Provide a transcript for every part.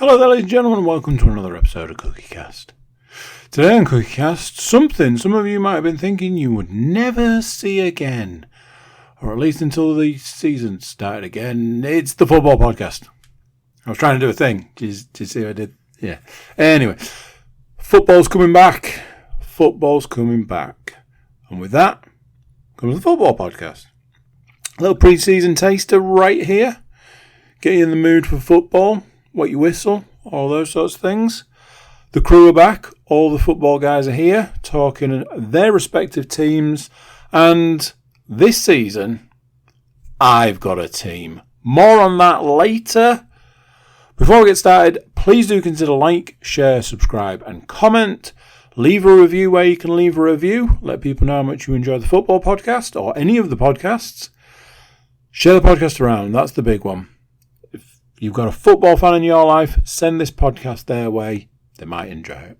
Hello there, ladies and gentlemen, and welcome to another episode of CookieCast. Today on CookieCast, something some of you might have been thinking you would never see again, or at least until the season started again. It's the football podcast. I was trying to do a thing. Did you see what I did? Yeah. Anyway, football's coming back. Football's coming back. And with that comes the football podcast. A little pre-season taster right here. Get you in the mood for football. What you whistle, all those sorts of things. The crew are back. All the football guys are here talking their respective teams. And this season, I've got a team. More on that later. Before we get started, please do consider like, share, subscribe and comment. Leave a review where you can leave a review. Let people know how much you enjoy the football podcast or any of the podcasts. Share the podcast around. That's the big one. You've got a football fan in your life, send this podcast their way. They might enjoy it.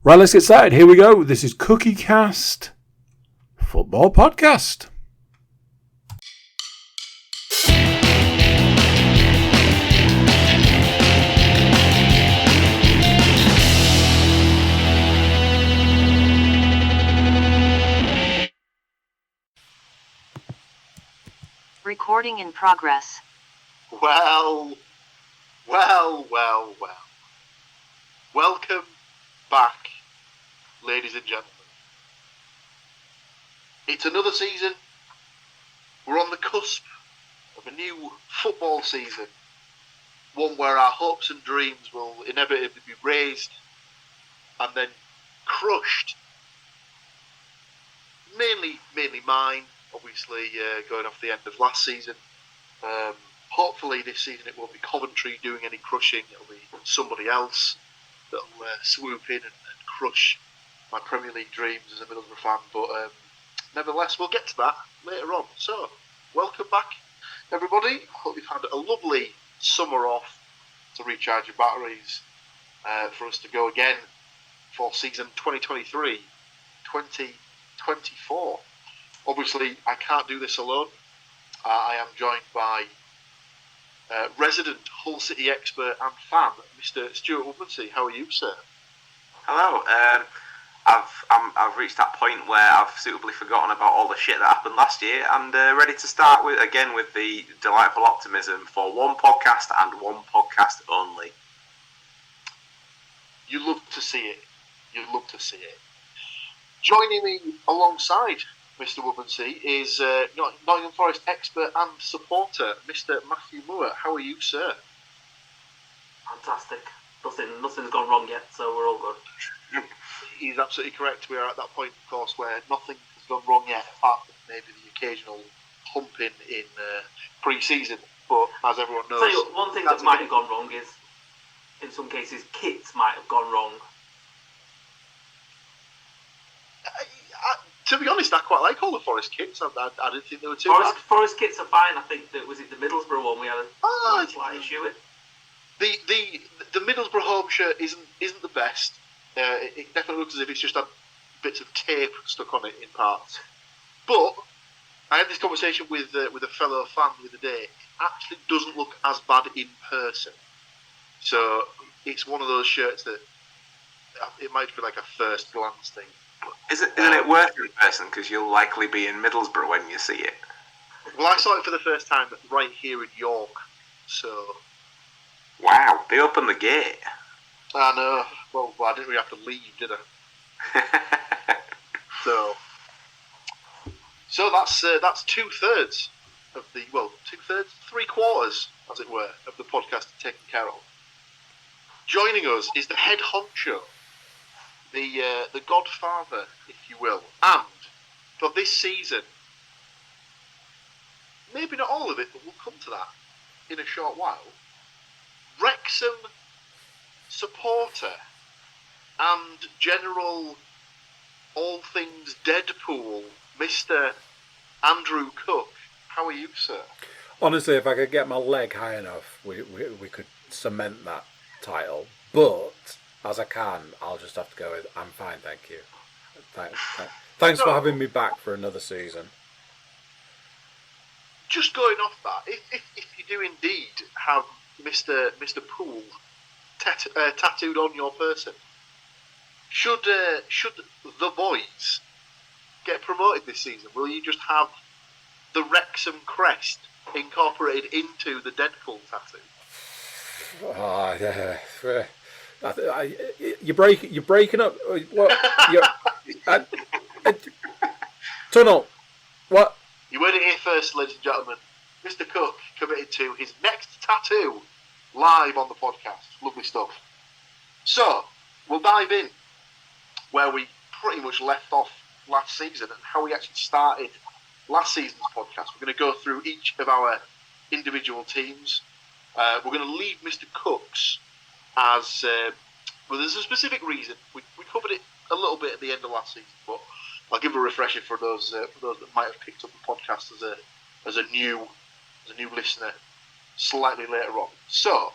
Right, let's get started. Here we go. This is CookieCast Football Podcast. Recording in progress. Well. Welcome back, ladies and gentlemen. It's another season. We're on the cusp of a new football season. One where our hopes and dreams will inevitably be raised and then crushed. Mainly mine, obviously, going off the end of last season. Hopefully this season it won't be Coventry doing any crushing. It'll be somebody else that'll swoop in and crush my Premier League dreams as a Middlesbrough fan. But nevertheless, we'll get to that later on. So, welcome back, everybody. Hope you've had a lovely summer off to recharge your batteries for us to go again for season 2023-2024. Obviously, I can't do this alone. I am joined by resident Hull City expert and fan, Mr. Stuart Woodmansey. How are you, sir? Hello. I've reached that point where I've suitably forgotten about all the shit that happened last year and ready to start with the delightful optimism for one podcast and one podcast only. You love to see it. Joining me alongside Mr. Woodmansey is Nottingham Forest expert and supporter, Mr. Matthew Moore. How are you, sir? Fantastic. Nothing's gone wrong yet, so we're all good. He's absolutely correct. We are at that point, of course, where nothing has gone wrong yet, apart from maybe the occasional humping in pre-season. But as everyone knows, so one thing that might have gone wrong is, in some cases, kits might have gone wrong. To be honest, I quite like all the Forest kits. I didn't think they were too bad. Forest kits are fine. I think that was it the Middlesbrough one we had a slight issue with. The Middlesbrough home shirt isn't the best. It definitely looks as if it's just had bits of tape stuck on it in parts. But I had this conversation with a fellow fan the other day. It actually doesn't look as bad in person. So it's one of those shirts that it might be like a first glance thing. Isn't it worth it in person? Because you'll likely be in Middlesbrough when you see it. Well, I saw it for the first time right here in York. So. Wow, they opened the gate. I know. Well, I didn't really have to leave, did I? So that's 2/3 of the 3/4, as it were, of the podcast taken care of. Joining us is the head honcho. The godfather, if you will, and for this season, maybe not all of it, but we'll come to that in a short while, Wrexham supporter and general all things Deadpool, Mr. Andrew Cook. How are you, sir? Honestly, if I could get my leg high enough, we could cement that title, but as I can, I'll just have to go with, I'm fine, thank you. Thanks for having me back for another season. Just going off that, if you do indeed have Mr. Poole tattooed on your person. Should the boys get promoted this season, will you just have the Wrexham crest incorporated into the Deadpool tattoo? You're breaking up. What? Tunnel. What? You heard it here first, ladies and gentlemen. Mr. Cook committed to his next tattoo live on the podcast. Lovely stuff. So, we'll dive in where we pretty much left off last season and how we actually started last season's podcast. We're going to go through each of our individual teams. We're going to leave Mr. Cook's as... well, there's a specific reason. We covered it a little bit at the end of last season, but I'll give a refresher for those that might have picked up the podcast as a new listener slightly later on. So,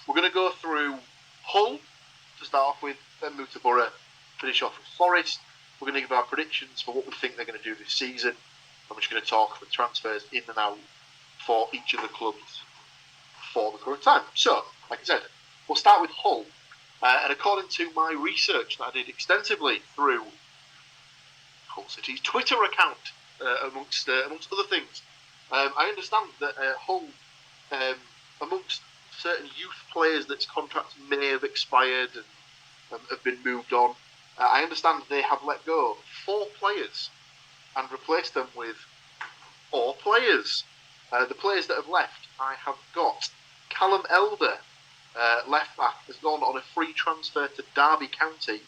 we're going to go through Hull to start off with, then move to Borough, finish off with Forest. We're going to give our predictions for what we think they're going to do this season, and we're just going to talk for transfers in and out for each of the clubs for the current time. So, like I said, we'll start with Hull, and according to my research that I did extensively through Hull City's Twitter account, amongst other things, I understand that Hull, amongst certain youth players that's contracts may have expired and have been moved on, I understand they have let go 4 players and replaced them with 4 players. The players that have left, I have got Callum Elder, left back, has gone on a free transfer to Derby County.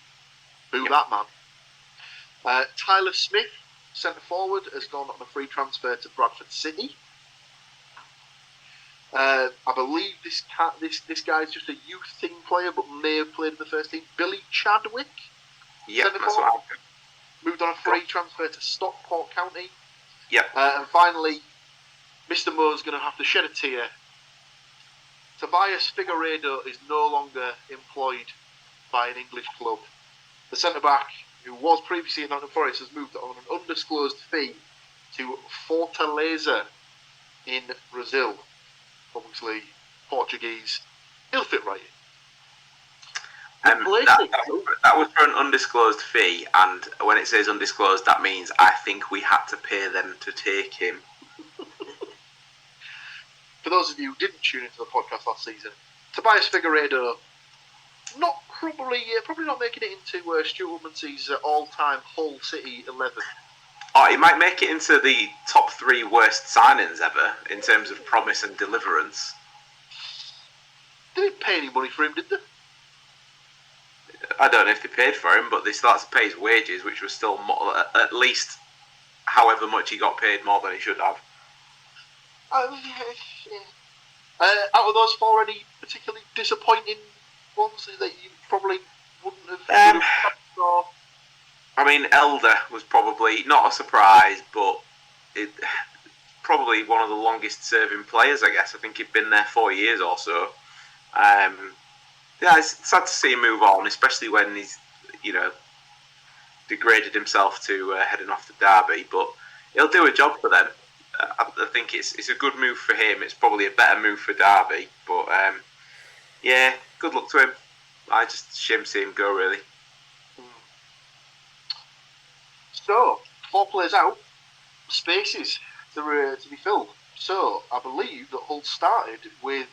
Boo that man. Tyler Smith, centre forward, has gone on a free transfer to Bradford City. I believe this guy's just a youth team player, but may have played in the first team. Billy Chadwick, Yeah, that's what happened. moved on a free transfer to Stockport County. Yep. And finally, Mr. Mo's going to have to shed a tear. Tobias Figueiredo is no longer employed by an English club. The centre-back, who was previously in Nottingham Forest, has moved on an undisclosed fee to Fortaleza in Brazil. Obviously, Portuguese. He'll fit right in. That was for an undisclosed fee, and when it says undisclosed, that means I think we had to pay them to take him. For those of you who didn't tune into the podcast last season, Tobias Figueiredo probably not making it into Stuart Woodmansey's all-time Hull City 11. Oh, he might make it into the top 3 worst signings ever in terms of promise and deliverance. They didn't pay any money for him, did they? I don't know if they paid for him, but they started to pay his wages, which was still at least however much he got paid more than he should have. Out of those 4, any particularly disappointing ones that you probably wouldn't have? I mean, Elder was probably not a surprise, but probably one of the longest-serving players, I guess. I think he'd been there 4 years or so. Yeah, it's sad to see him move on, especially when he's, degraded himself to heading off to Derby. But he'll do a job for them. I think it's a good move for him. It's probably a better move for Derby. But yeah, good luck to him. I just shame to see him go, really. So, 4 players out, spaces to be filled. So, I believe that Hull started with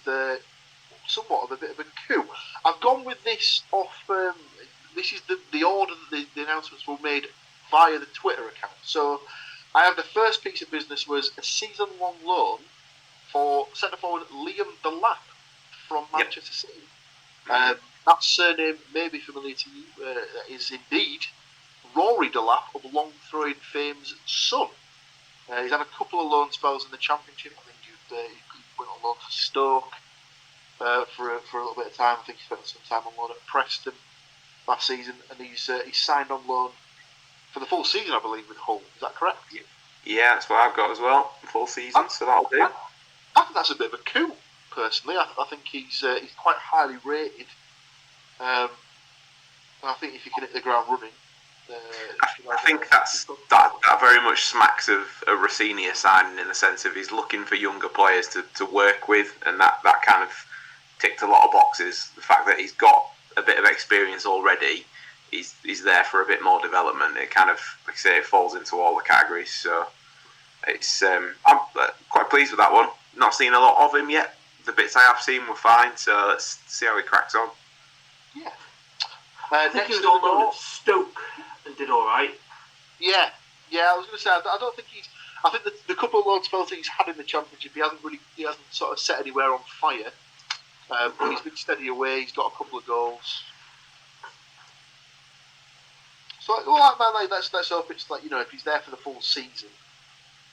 somewhat of a bit of a coup. I've gone with this off. This is the order that the announcements were made via the Twitter account. So, I have the first piece of business was a season-long loan for centre forward Liam Delap from Manchester City. That surname may be familiar to you. Is indeed Rory Delap of long throwing fame's son. He's had a couple of loan spells in the Championship. I think he went on loan for Stoke for a little bit of time. I think he spent some time on loan at Preston last season, and he's signed on loan for the full season, I believe, with Hull. Is that correct? Yeah, that's what I've got as well. Full season, so that'll do. I think that's a bit of a coup, personally. I think he's quite highly rated. And I think if he can hit the ground running, I think that very much smacks of a Rossini signing in the sense of he's looking for younger players to work with, and that kind of ticked a lot of boxes. The fact that he's got a bit of experience already, he's there for a bit more development. It kind of, like I say, it falls into all the categories. So it's I'm quite pleased with that one. Not seen a lot of him yet. The bits I have seen were fine. So let's see how he cracks on. Yeah. I think he was on loan at Stoke and did all right. Yeah. I was going to say, I don't think he's. I think the couple of loan spells that he's had in the Championship, he hasn't sort of set anywhere on fire. But he's been steady away. He's got a couple of goals. So, let's hope it's like, if he's there for the full season,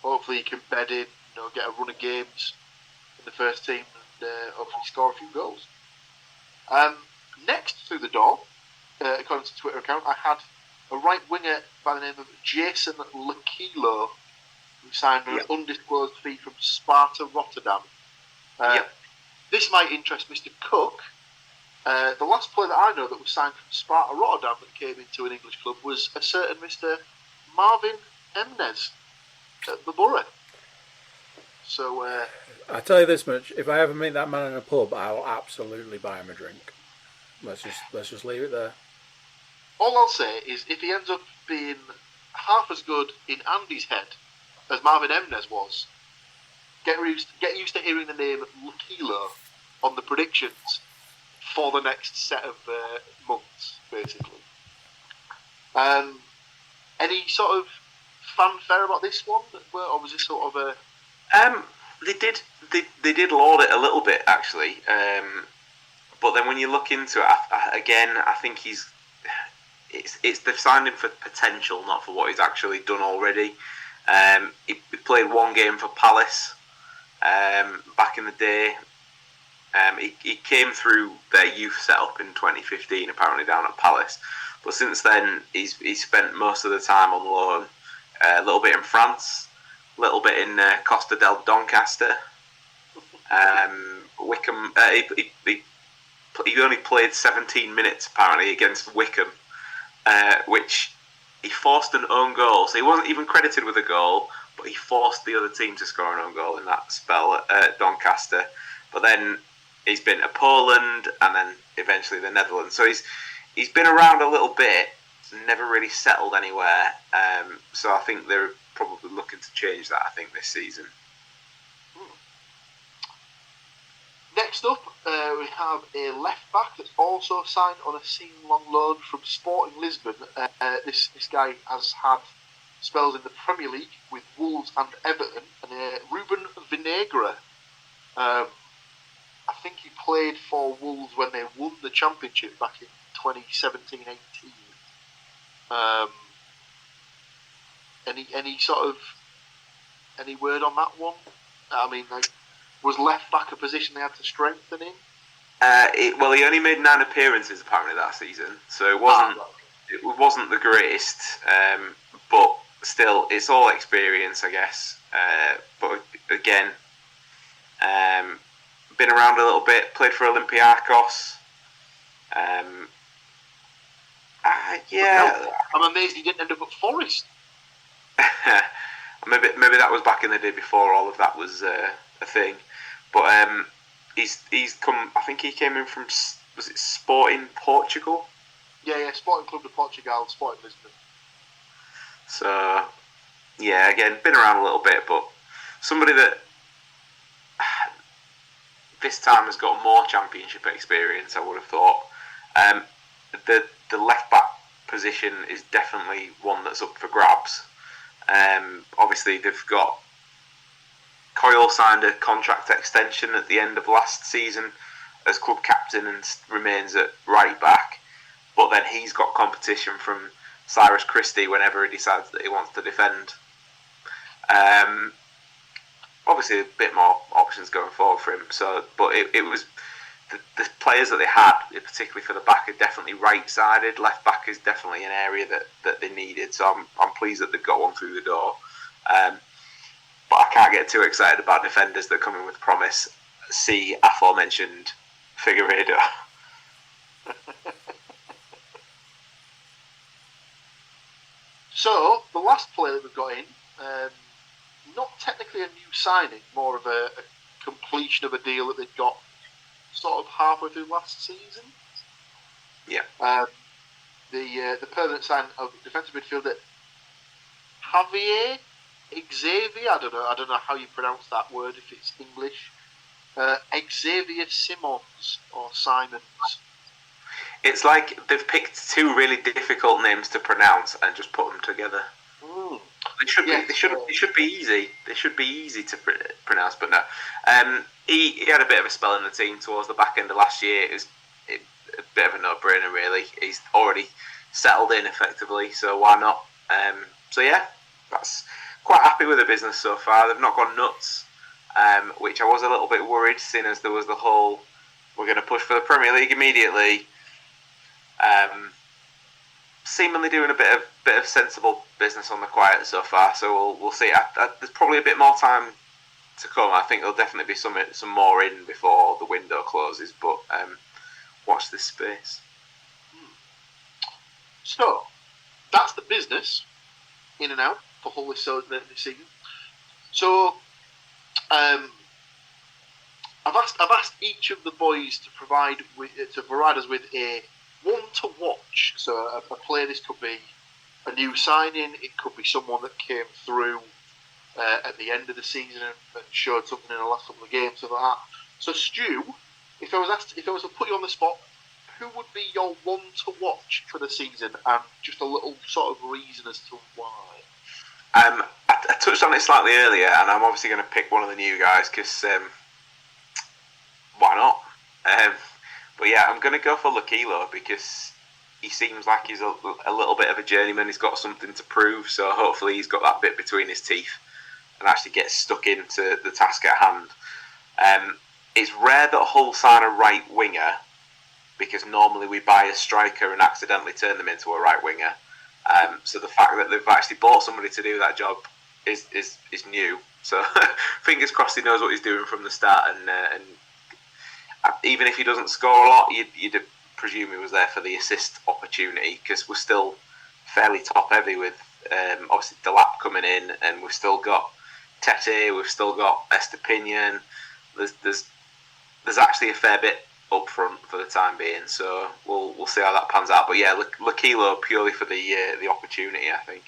hopefully he can bed in, get a run of games in the first team and hopefully score a few goals. Next through the door, according to the Twitter account, I had a right winger by the name of Jason Lekilo, who signed an undisclosed fee from Sparta Rotterdam. This might interest Mr. Cook. The last player that I know that was signed from Sparta Rotterdam that came into an English club was a certain Mr. Marvin Emnes at the Borough. So I tell you this much: if I ever meet that man in a pub, I will absolutely buy him a drink. Let's just leave it there. All I'll say is, if he ends up being half as good in Andy's head as Marvin Emnes was, get used to hearing the name Lekilo on the predictions for the next set of months, basically. Any sort of fanfare about this one, or was this sort of a? They did laud it a little bit, actually. But then when you look into it, I think they've signed him for potential, not for what he's actually done already. He played one game for Palace back in the day. He came through their youth setup in 2015, apparently down at Palace. But since then, he's spent most of the time on loan. A little bit in France, a little bit in Costa del Doncaster. Wickham. He only played 17 minutes apparently against Wickham, which he forced an own goal. So he wasn't even credited with a goal, but he forced the other team to score an own goal in that spell at Doncaster. But then he's been to Poland and then eventually the Netherlands. So he's been around a little bit, never really settled anywhere. So I think they're probably looking to change that, I think, this season. Next up, we have a left back that's also signed on a season-long loan from Sporting Lisbon. This guy has had spells in the Premier League with Wolves and Everton, and Ruben Vinagre. I think he played for Wolves when they won the Championship back in 2017-18. Any word on that one? I mean, was left back a position they had to strengthen in? He only made 9 appearances apparently that season, so it wasn't the greatest. But still, it's all experience, I guess. But again, been around a little bit. Played for Olympiacos. I'm amazed he didn't end up at Forest. maybe that was back in the day before all of that was a thing. But he's come. I think he came in from, was it Sporting Portugal? Yeah, Sporting Club de Portugal, Sporting Lisbon. So yeah, again, been around a little bit, but somebody that this time has got more Championship experience, I would have thought. The left back position is definitely one that's up for grabs. Obviously, they've got Coyle signed a contract extension at the end of last season as club captain and remains at right back. But then he's got competition from Cyrus Christie whenever he decides that he wants to defend. Obviously, a bit more options going forward for him. So, but it was the players that they had, particularly for the back, are definitely right-sided. Left back is definitely an area that they needed. So I'm pleased that they've got one through the door. But I can't get too excited about defenders that come in with promise. See aforementioned Figueiredo. So the last player that we've got in, not technically a new signing, more of a completion of a deal that they'd got sort of halfway through last season. Yeah. The permanent sign of defensive midfielder Javier Xavier. I don't know how you pronounce that word if it's English. Xavier Simons or Simons. It's like they've picked two really difficult names to pronounce and just put them together. Mm. They should be easy. They should be easy to pronounce, but no. He had a bit of a spell in the team towards the back end of last year. It was a bit of a no-brainer, really. He's already settled in effectively, so why not? So yeah, that's quite happy with the business so far. They've not gone nuts, which I was a little bit worried, seeing as there was the whole we're going to push for the Premier League immediately. Seemingly doing a bit of sensible business on the quiet so far, so we'll see. There's probably a bit more time to come. I think there'll definitely be some more in before the window closes, but watch this space. So that's the business in and out for Hull this season. So I've asked each of the boys to provide us with a one to watch. So a player, this could be a new signing, it could be someone that came through at the end of the season and showed something in the last couple of games, something like that. So Stu, if I was to put you on the spot, who would be your one to watch for the season, and just a little sort of reason as to why? I touched on it slightly earlier, and I'm obviously going to pick one of the new guys because why not? But yeah, I'm going to go for Lakilo because he seems like he's a little bit of a journeyman. He's got something to prove, so hopefully he's got that bit between his teeth and actually gets stuck into the task at hand. It's rare that Hull sign a right winger because normally we buy a striker and accidentally turn them into a right winger. So the fact that they've actually bought somebody to do that job is new. So fingers crossed he knows what he's doing from the start, and even if he doesn't score a lot, you'd presume he was there for the assist opportunity because we're still fairly top heavy with obviously Delap coming in, and we've still got Tete, we've still got Estepinian. There's actually a fair bit up front for the time being, so we'll see how that pans out. But yeah, Lakilo purely for the opportunity, I think.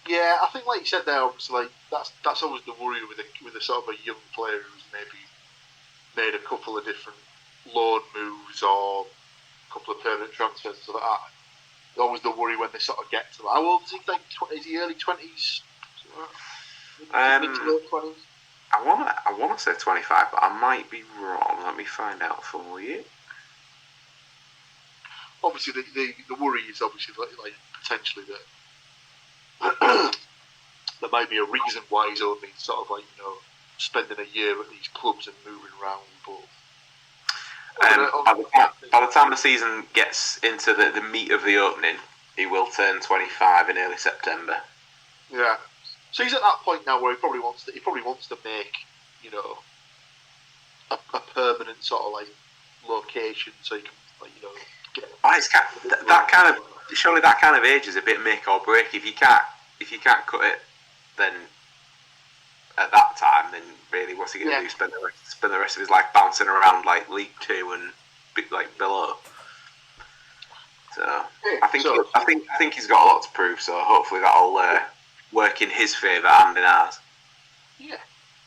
Yeah, I think like you said there, obviously that's always the worry with a sort of a young player who's maybe made a couple of different loan moves or a couple of permanent transfers, so that always the worry when they sort of get to that. How old is he? Like, is he early 20s? Mid to late 20s? I wanna say 25, but I might be wrong. Let me find out for you. Obviously, the worry is obviously like potentially that there might be a reason why he's only sort of like, you know, spending a year at these clubs and moving around, but by the time the season gets into the meat of the opening, he will turn 25 in early September. Yeah, so he's at that point now where he probably wants to make, you know, a permanent sort of like location, so he can, like, you know, get. Surely that kind of age is a bit make or break. If you can't cut it, then at that time, then really, what's he going to do? Spend the rest of his life bouncing around like League Two and like below. So I think he's got a lot to prove. So hopefully that'll work in his favour and in ours. Yeah.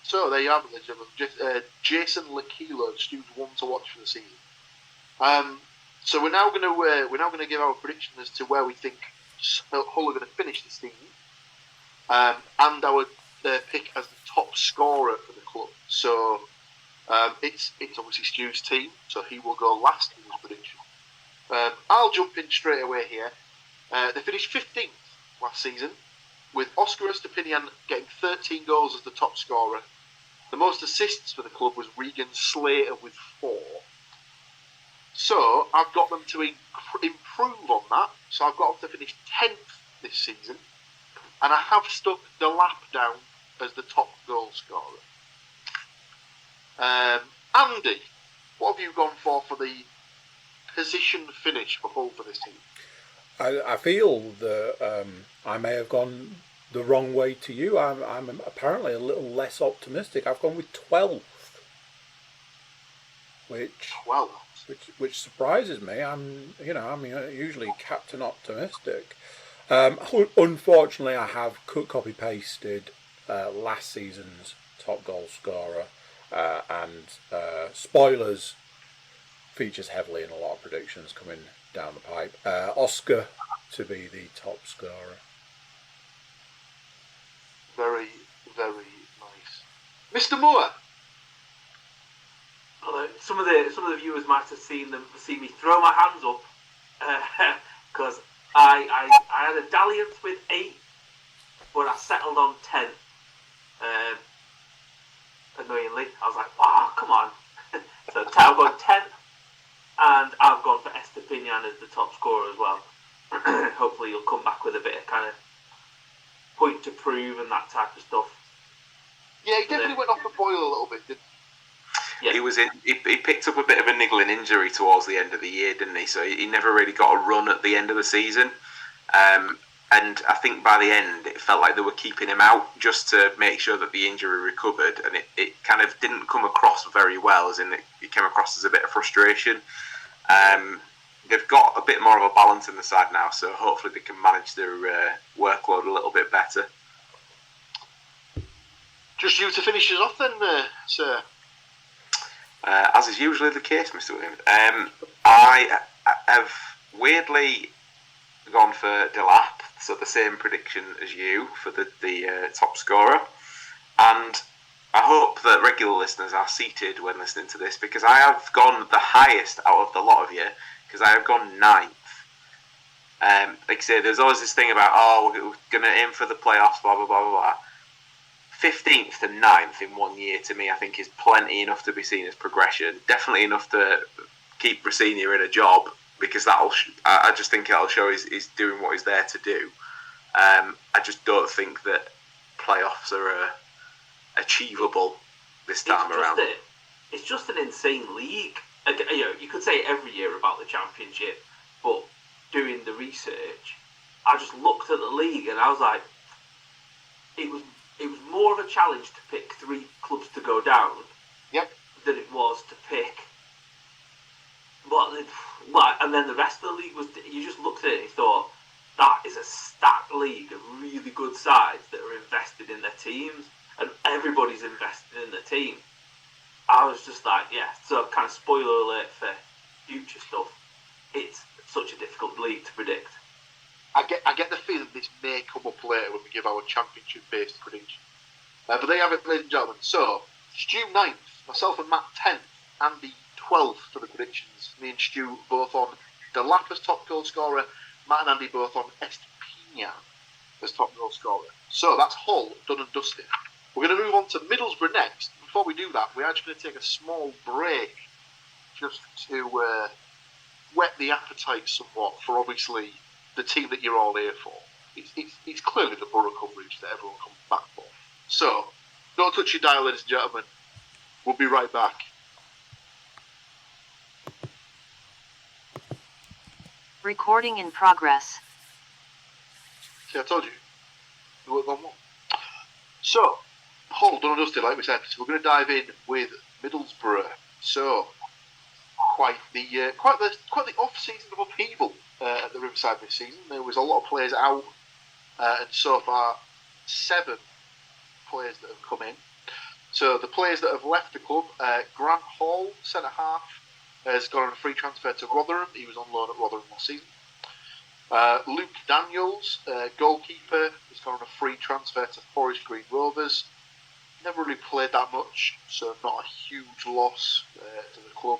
So there you have it, Jason Lakilo, Stu's one to watch for the season. So we're now going to give our prediction as to where we think Hull are going to finish the season, and our pick as the top scorer for the club. So it's obviously Stu's team, so he will go last in his prediction. I'll jump in straight away here. They finished 15th last season, with Oscar Estepinian getting 13 goals as the top scorer. The most assists for the club was Regan Slater with 4. So I've got them to improve on that. So I've got them to finish 10th this season, and I have stuck Delap down as the top goal scorer. Andy, what have you gone for the position finish for Hull for this team? I feel that I may have gone the wrong way to you. I'm apparently a little less optimistic. I've gone with 12th. which 12. which surprises me. I'm usually captain optimistic. Unfortunately, I have copy pasted last season's top goal scorer, and spoilers features heavily in a lot of predictions coming down the pipe. Oscar to be the top scorer. Very, very nice. Mr. Moore. Some of the viewers might have seen me throw my hands up because I had a dalliance with 8, but I settled on 10. Annoyingly, I was like, "Wow, come on!" So I've gone 10, and I've gone for Estepinian as the top scorer as well. Hopefully, you'll come back with a bit of kind of point to prove and that type of stuff. Yeah, he definitely went off the boil a little bit, didn't he? Yeah. He picked up a bit of a niggling injury towards the end of the year, didn't he? So he never really got a run at the end of the season. And I think by the end, it felt like they were keeping him out just to make sure that the injury recovered. And it kind of didn't come across very well, as in it came across as a bit of frustration. They've got a bit more of a balance in the side now, so hopefully they can manage their workload a little bit better. Just you to finish us off then, sir. As is usually the case, Mr. Williams. I have weirdly gone for Delap, so the same prediction as you for the top scorer. And I hope that regular listeners are seated when listening to this, because I have gone the highest out of the lot of you, because I have gone 9th. Like I say, there's always this thing about, we're going to aim for the playoffs, blah, blah, blah, blah, blah. 15th to 9th in 1 year, to me, I think is plenty enough to be seen as progression. Definitely enough to keep Rossini in a job, because I just think that'll show he's doing what he's there to do. I just don't think that playoffs are achievable this time around. It's just an insane league. You could say every year about the championship, but doing the research, I just looked at the league and I was like, it was more of a challenge to pick 3 clubs to go down, than it was to pick. And then the rest of the league was. You just looked at it and you thought, that is a stacked league of really good sides that are invested in their teams, and everybody's invested in their team. I was just like, so kind of spoiler alert for future stuff. It's such a difficult league to predict. I get the feeling this may come up later when we give our championship-based prediction. But there you have it, ladies and gentlemen. So, Stu 9th, myself and Matt 10th, Andy 12th for the predictions. Me and Stu both on Delap as top goal scorer, Matt and Andy both on Estepinian as top goal scorer. So that's Hull done and dusted. We're going to move on to Middlesbrough next. Before we do that, we're actually going to take a small break just to whet the appetite somewhat for obviously the team that you're all here for. It's clearly the Borough coverage that everyone comes back for. So, don't touch your dial, ladies and gentlemen. We'll be right back. Recording in progress. See, I told you. You worked on one. So, Hull done and dusted, like we said. So we're going to dive in with Middlesbrough. So, quite the off-season of upheaval at the Riverside this season. There was a lot of players out, and so far 7 players that have come in. So the players that have left the club, Grant Hall, centre half, has gone on a free transfer to Rotherham. He was on loan at Rotherham last season. Luke Daniels, goalkeeper, has gone on a free transfer to Forest Green Rovers. Never really played that much, so not a huge loss to the club.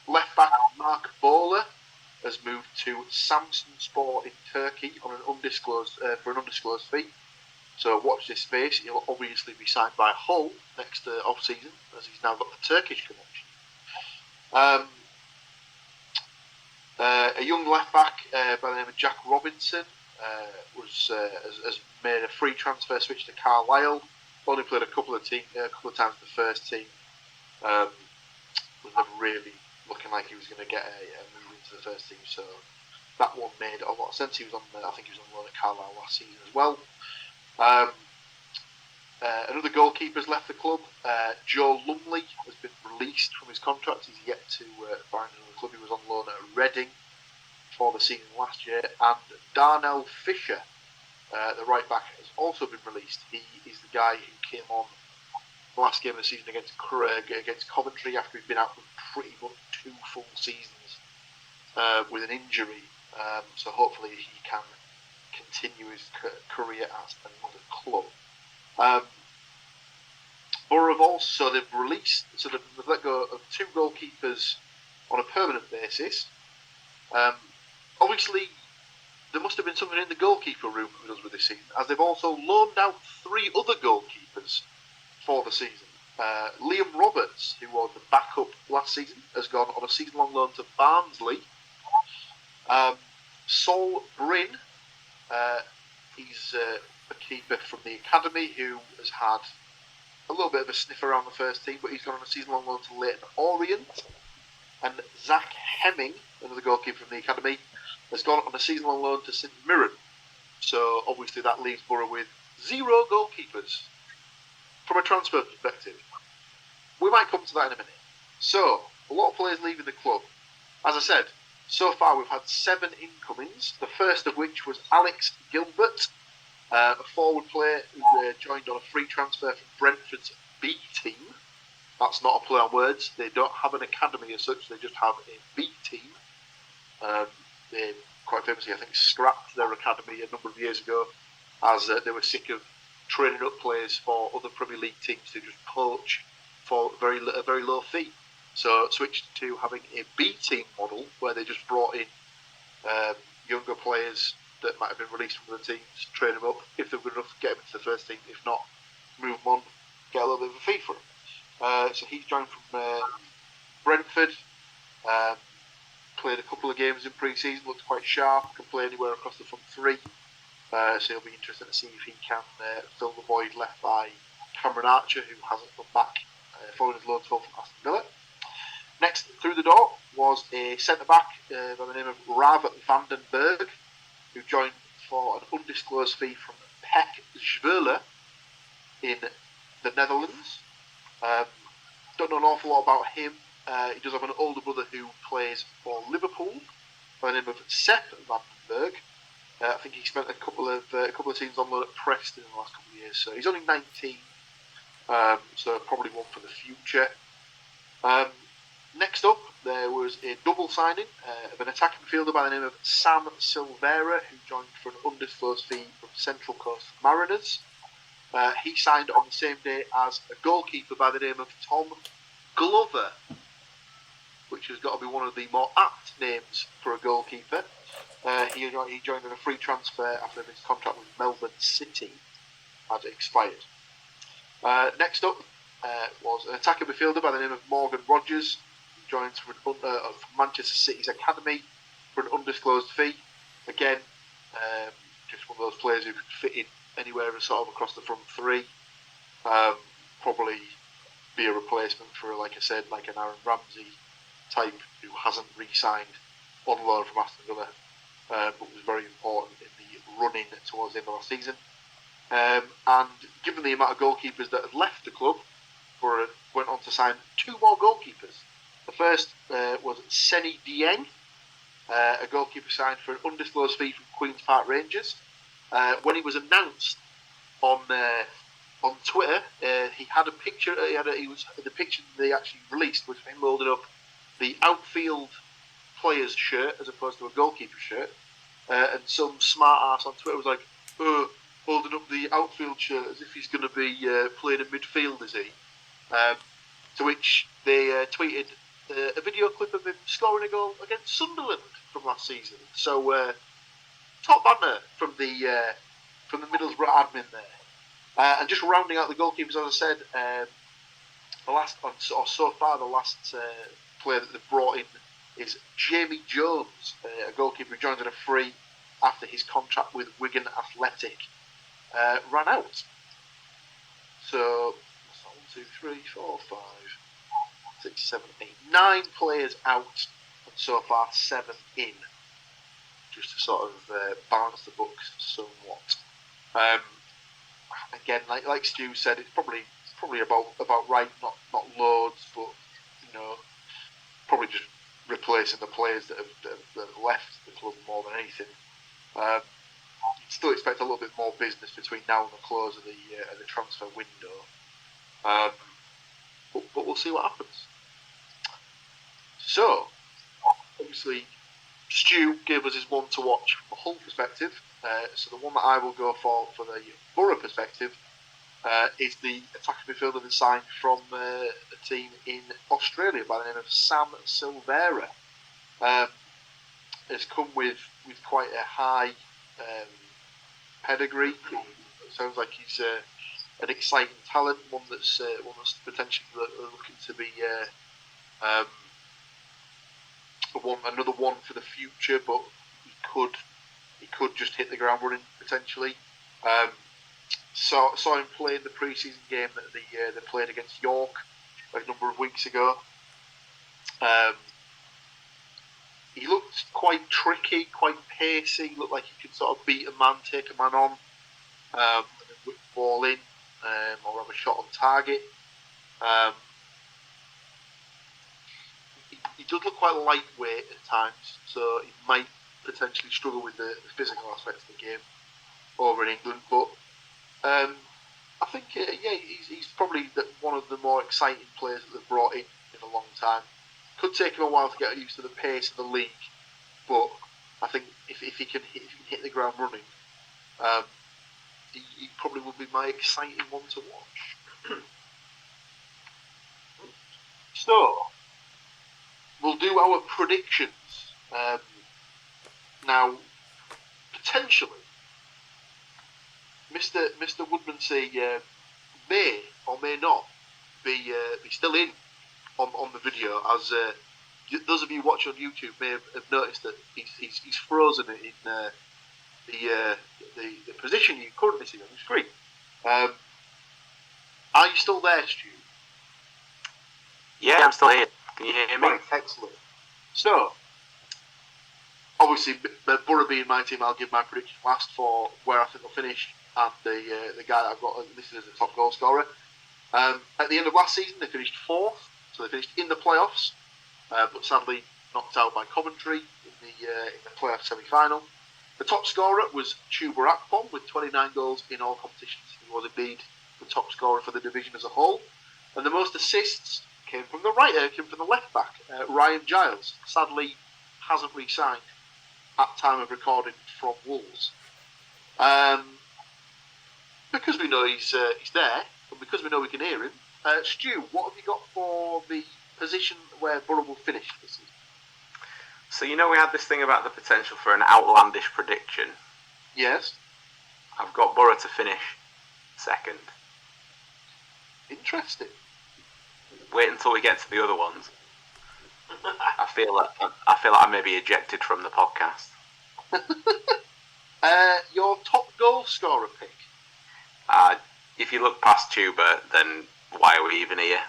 Left back Mark Bowler has moved to Samsunspor in Turkey on an undisclosed fee. So watch this space. He'll obviously be signed by Hull next off-season, as he's now got the Turkish connection. A young left back by the name of Jack Robinson has made a free transfer switch to Carlisle. Only played a couple of times with the first team. Was never really looking like he was going to get a move into the first team, so that one made a lot of sense. I think he was on loan at Carlisle last season as well. Another goalkeeper's left the club. Joe Lumley has been released from his contract. He's yet to find another club. He was on loan at Reading for the season last year. And Darnell Fisher, the right back, has also been released. He is the guy who came on the last game of the season against Coventry after he'd been out for pretty much 2 full seasons with an injury. So hopefully he can continue his career at another club. Borough have also, they've let go of 2 goalkeepers on a permanent basis. Obviously, there must have been something in the goalkeeper room with us with this season, as they've also loaned out 3 other goalkeepers for the season. Liam Roberts, who was the backup last season, has gone on a season-long loan to Barnsley. Saul Bryn, he's a keeper from the academy who has had a little bit of a sniff around the first team, but he's gone on a season-long loan to Leyton Orient. And Zach Hemming, another goalkeeper from the academy, has gone on a season-long loan to St Mirren. So obviously that leaves Borough with 0 goalkeepers from a transfer perspective. We might come to that in a minute. So, a lot of players leaving the club. As I said, so far we've had 7 incomings, the first of which was Alex Gilbert, a forward player who joined on a free transfer from Brentford's B team. That's not a play on words. They don't have an academy as such, they just have a B team. They quite famously, I think, scrapped their academy a number of years ago as they were sick of training up players for other Premier League teams to just poach for a very low fee. So switched to having a B team model where they just brought in younger players that might have been released from the teams, train them up. If they're good enough, get them into the first team. If not, move them on, get a little bit of a fee for them. So he's joined from Brentford. Played a couple of games in pre-season, looked quite sharp, can play anywhere across the front 3. So it'll be interesting to see if he can fill the void left by Cameron Archer, who hasn't come back following his loan spell from Aston Villa. Next through the door was a centre-back by the name of Rav van den Berg, who joined for an undisclosed fee from Pek Zwolle in the Netherlands. Don't know an awful lot about him. He does have an older brother who plays for Liverpool by the name of Sepp van den Berg. I think he spent a couple of seasons on loan at Preston in the last couple of years. So he's only 19, so probably one for the future. Next up, there was a double signing of an attacking fielder by the name of Sam Silvera, who joined for an undisclosed fee from Central Coast Mariners. He signed on the same day as a goalkeeper by the name of Tom Glover, which has got to be one of the more apt names for a goalkeeper. He joined on a free transfer after his contract with Melbourne City had expired. Next up was an attacking midfielder by the name of Morgan Rogers, who joins from Manchester City's academy for an undisclosed fee. Again, just one of those players who could fit in anywhere sort of across the front 3. Probably be a replacement for, like I said, like an Aaron Ramsey type who hasn't re-signed on loan from Aston Villa, but was very important in the run-in towards the end of last season. And given the amount of goalkeepers that had left the club, Borough went on to sign 2 more goalkeepers. The first was Seni Dieng, a goalkeeper signed for an undisclosed fee from Queen's Park Rangers. When he was announced on Twitter, he had a picture. The picture they actually released was him holding up the outfield player's shirt as opposed to a goalkeeper shirt, and some smart ass on Twitter was like, holding up the outfield shirt as if he's going to be playing in midfield, is he? To which they tweeted a video clip of him scoring a goal against Sunderland from last season. So top banner from the Middlesbrough admin there. And just rounding out the goalkeepers, as I said, the last player that they've brought in is Jamie Jones, a goalkeeper who joined on a free after his contract with Wigan Athletic ran out. So 1, 2, 3, 4, 5, 6, 7, 8, 9 players out, and so far 7 in, just to sort of balance the books somewhat. Again, like Stu said, it's probably about right, not loads, but probably just replacing the players that have left the club more than anything. Still expect a little bit more business between now and the close of the transfer window. But we'll see what happens. So, obviously, Stu gave us his one to watch from a Hull perspective. So the one that I will go for the Borough perspective is the attacking midfielder that signed from a team in Australia by the name of Sam Silvera. Has come with quite a high pedigree. It sounds like he's an exciting talent, one that's potentially looking to be another one for the future, but he could just hit the ground running potentially. Saw him play in the pre-season game that they played against York a number of weeks ago. He looked quite tricky, quite pacey. Looked like he could sort of beat a man, take a man on, and then whip the ball in, or have a shot on target. He does look quite lightweight at times, so he might potentially struggle with the physical aspects of the game over in England. But I think, he's probably one of the more exciting players that they've brought in a long time. Could take him a while to get used to the pace of the league, but I think if he can hit the ground running, he probably will be my exciting one to watch. So, we'll do our predictions. Now, potentially, Mr. Woodmansey may or may not be still in on the video, as those of you watching on YouTube may have noticed that he's frozen in the position you currently see on the screen. Are you still there, Stu? Yeah, I'm still here. Can you hear me? Right, excellent. So, obviously, Borough being my team, I'll give my prediction last for where I think they'll finish, and the guy that I've got listed as the top goal scorer. At the end of last season, they finished 4th, so they finished in the playoffs, but sadly knocked out by Coventry in the playoff semi-final. The top scorer was Chuba Akpom with 29 goals in all competitions. He was indeed the top scorer for the division as a whole, and the most assists came from the left back, Ryan Giles. Sadly, hasn't re-signed at time of recording from Wolves. Because we know he's there, and because we know we can hear him, Stu, what have you got for the position where Borough will finish this season? So we had this thing about the potential for an outlandish prediction. Yes. I've got Borough to finish 2nd. Interesting. Wait until we get to the other ones. I feel like I may be ejected from the podcast. Your top goal scorer pick? If you look past Tuba, then why are we even here?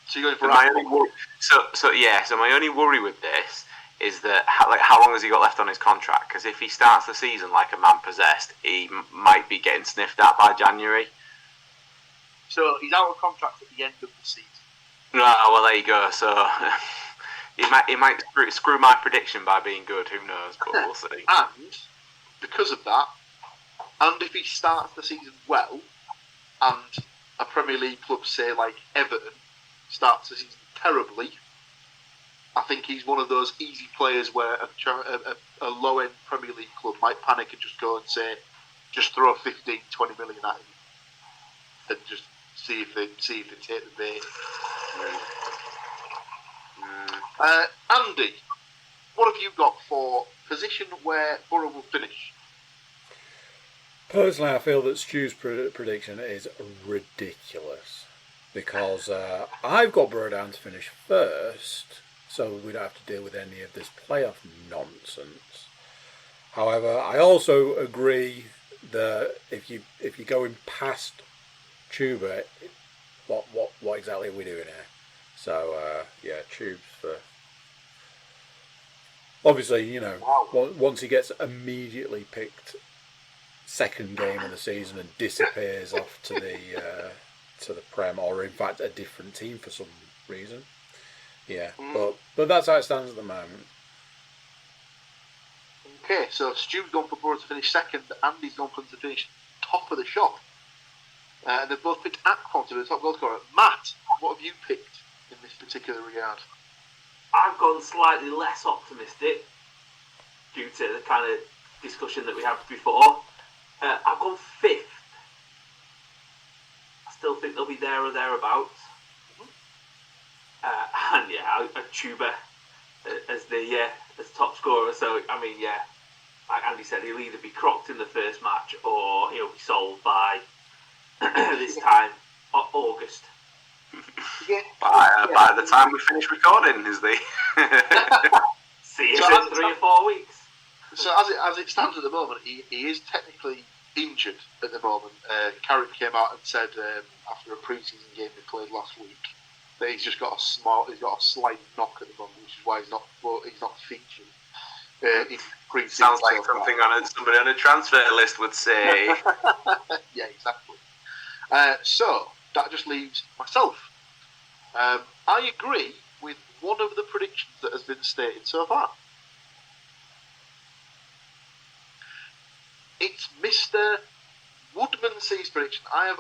So you're going for my only worry, so my only worry with this is that how long has he got left on his contract? Because if he starts the season like a man possessed, he might be getting sniffed at by January. So he's out of contract at the end of the season. Oh, well, there you go. So he might screw my prediction by being good. Who knows? But we'll see. And because of that, and if he starts the season well, and a Premier League club, say like Everton, starts the season terribly, I think he's one of those easy players where a low-end Premier League club might panic and just go and say, just throw 15, 20 million at him, and just see if they take the bait. Andy, what have you got for position where Borough will finish? Personally, I feel that Stu's prediction is ridiculous, because I've got Borough down to finish 1st, so we don't have to deal with any of this playoff nonsense. However, I also agree that if you're going past Tuba, what exactly are we doing here? So Tubes for. Obviously, once he gets immediately picked 2nd game of the season and disappears off to the Prem, or in fact a different team for some reason, Yeah, but that's how it stands at the moment. Okay, so Stu's gone for Borough to finish second, Andy's gone for them to finish top of the shop. And they've both picked Akpom to be the top goal scorer. Matt, what have you picked in this particular regard? I've gone slightly less optimistic due to the kind of discussion that we had before. I've gone 5th. I still think they'll be there or thereabouts. And yeah, a Tuba as top scorer. So I mean, yeah, like Andy said, he'll either be crocked in the first match or he'll be sold by this time August. By the time we finish recording, is the see you in 3 or 4 weeks. So as it stands at the moment, he is technically injured at the moment. Carrick came out and said after a pre-season game they played last week that he's got a slight knock at the moment, which is why he's not featured. In pre-season. Sounds like something somebody on a transfer list would say. Yeah, exactly. So that just leaves myself. I agree with one of the predictions that has been stated so far. It's Mr. Woodmansey's prediction. I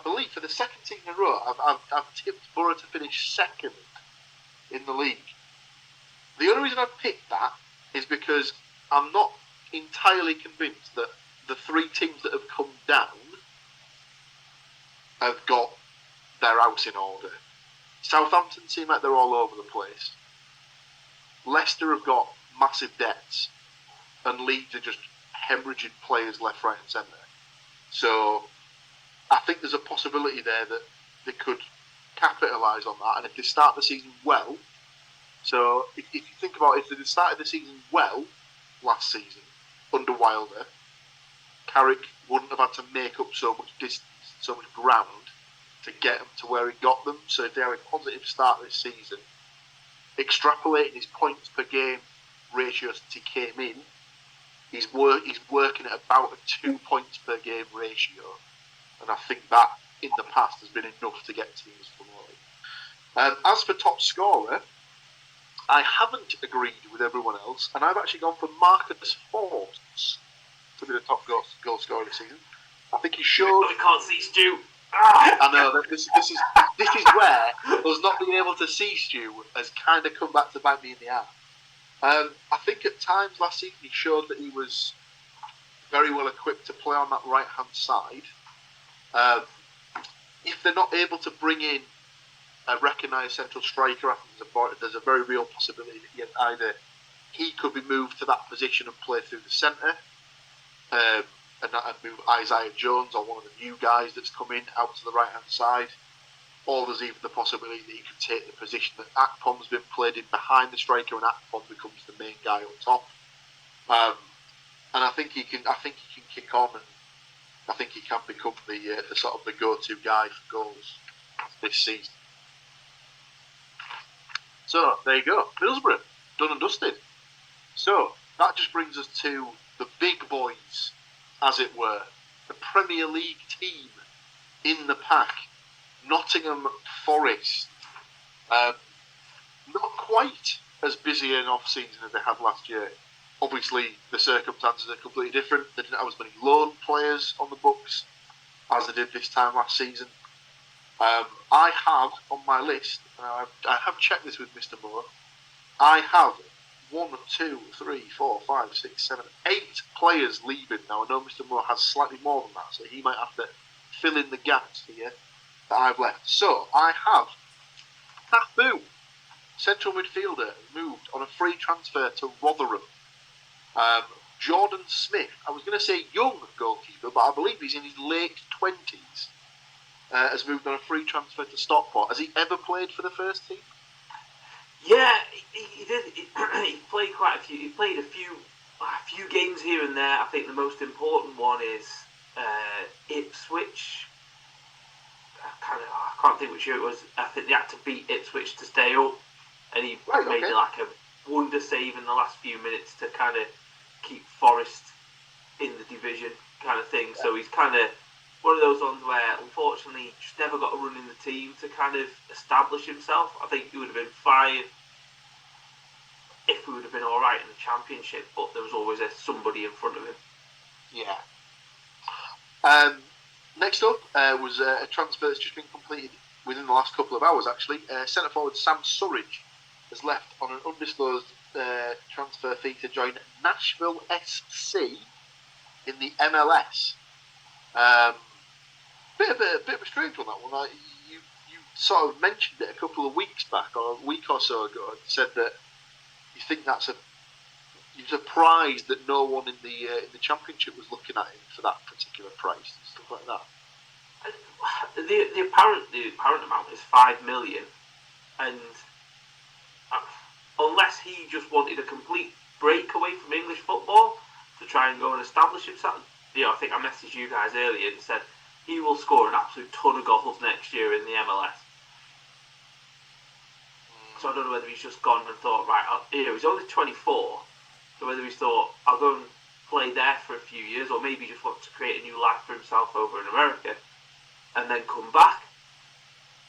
believe for the second season in a row, I've tipped Borough to finish second in the league. The only reason I've picked that is because I'm not entirely convinced that the 3 teams that have come down have got their house in order. Southampton seem like they're all over the place. Leicester have got massive debts, and Leeds are just hemorrhaging players left, right, and centre. So I think there's a possibility there that they could capitalise on that, and if they start the season well. So if you think about it, if they started the season well last season under Wilder, Carrick wouldn't have had to make up so much distance, so much ground to get them to where he got them. So if they have a positive start this season, extrapolating his points per game ratio since he came in, he's working at about a 2 points per game ratio, and I think that in the past has been enough to get teams promoted. As for top scorer, I haven't agreed with everyone else, and I've actually gone for Marcus Forbes to be the top goal scorer this season. I think he showed. I can't see Stu. I know that this is where us not being able to see Stu has kind of come back to bite me in the ass. I think at times last season he showed that he was very well equipped to play on that right hand side. If they're not able to bring in a recognised central striker, I think there's a very real possibility that either he could be moved to that position and play through the centre, and move Isaiah Jones or one of the new guys that's come in out to the right hand side, or there's even the possibility that he could take the position that Akpom's been played in behind the striker, and Akpom becomes the main guy up top. And I think he can kick on, and I think he can become the sort of the go-to guy for goals this season. So there you go, Middlesbrough done and dusted. So that just brings us to the big boys, as it were, the Premier League team in the pack, Nottingham Forest. Not quite as busy an off-season as they had last year. Obviously, the circumstances are completely different. They didn't have as many loan players on the books as they did this time last season. I have on my list, and I have checked this with Mr. Moore, I have 1, 2, 3, 4, 5, 6, 7, 8 players leaving. Now, I know Mr. Moore has slightly more than that, so he might have to fill in the gaps here that I've left. So, I have Tafu, central midfielder, moved on a free transfer to Rotherham. Jordan Smith, I was going to say young goalkeeper, but I believe he's in his late 20s, has moved on a free transfer to Stockport. Has he ever played for the first team? Yeah, he did. He played quite a few. He played a few games here and there. I think the most important one is Ipswich. I can't think which year it was. I think they had to beat Ipswich to stay up, and he made like a wonder save in the last few minutes to kind of keep Forest in the division, kind of thing. So he's kind of one of those ones where, unfortunately, he just never got a run in the team to kind of establish himself. I think he would have been fine if we would have been all right in the Championship, but there was always somebody in front of him. Yeah. Next up was a transfer that's just been completed within the last couple of hours, actually. Centre forward Sam Surridge has left on an undisclosed transfer fee to join Nashville SC in the MLS. Bit of a strange one, that one. You sort of mentioned it a couple of weeks back, or a week or so ago, and said that you think you're surprised that no one in the Championship was looking at him for that particular price and stuff like that. The apparent amount is $5 million, and unless he just wanted a complete break away from English football to try and go and establish himself, I think I messaged you guys earlier and said he will score an absolute ton of goals next year in the MLS. So I don't know whether he's just gone and thought, right, he's only 24, so whether he's thought, I'll go and play there for a few years, or maybe he just wants to create a new life for himself over in America and then come back.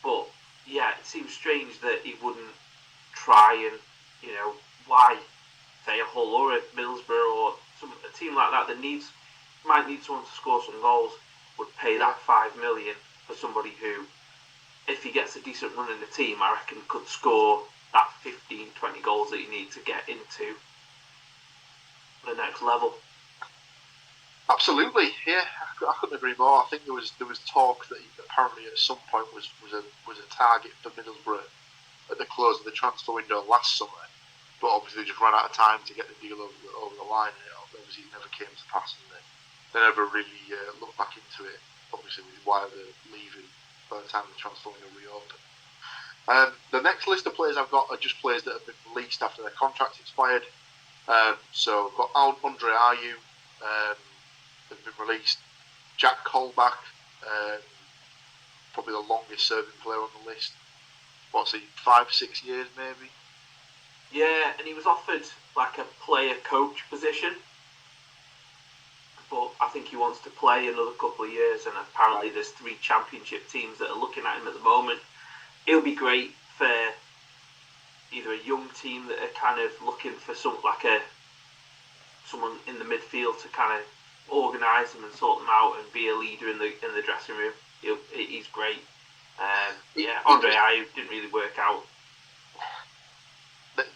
But yeah, it seems strange that he wouldn't try and, why, say, a Hull or a Middlesbrough or a team like that might need someone to score some goals, would pay that $5 million for somebody who, if he gets a decent run in the team, I reckon could score that 15, 20 goals that you need to get into the next level. Absolutely, yeah, I couldn't agree more. I think there was talk that he apparently at some point was a target for Middlesbrough at the close of the transfer window last summer, but obviously they just ran out of time to get the deal over the line, and obviously it never came to pass, and they never really looked back into it. Obviously, with why they're leaving by the time the transfer window reopened. The next list of players I've got are just players that have been released after their contracts expired. So I've got Andre Ayew. Have been released. Jack Colback, probably the longest serving player on the list. What's he, 5-6 years maybe? Yeah, and he was offered like a player coach position, but I think he wants to play another couple of years, and apparently there's 3 Championship teams that are looking at him at the moment. It'll be great for either a young team that are kind of looking for someone in the midfield to kind of organise them and sort them out and be a leader in the dressing room. He's great. Andre Ayew didn't really work out.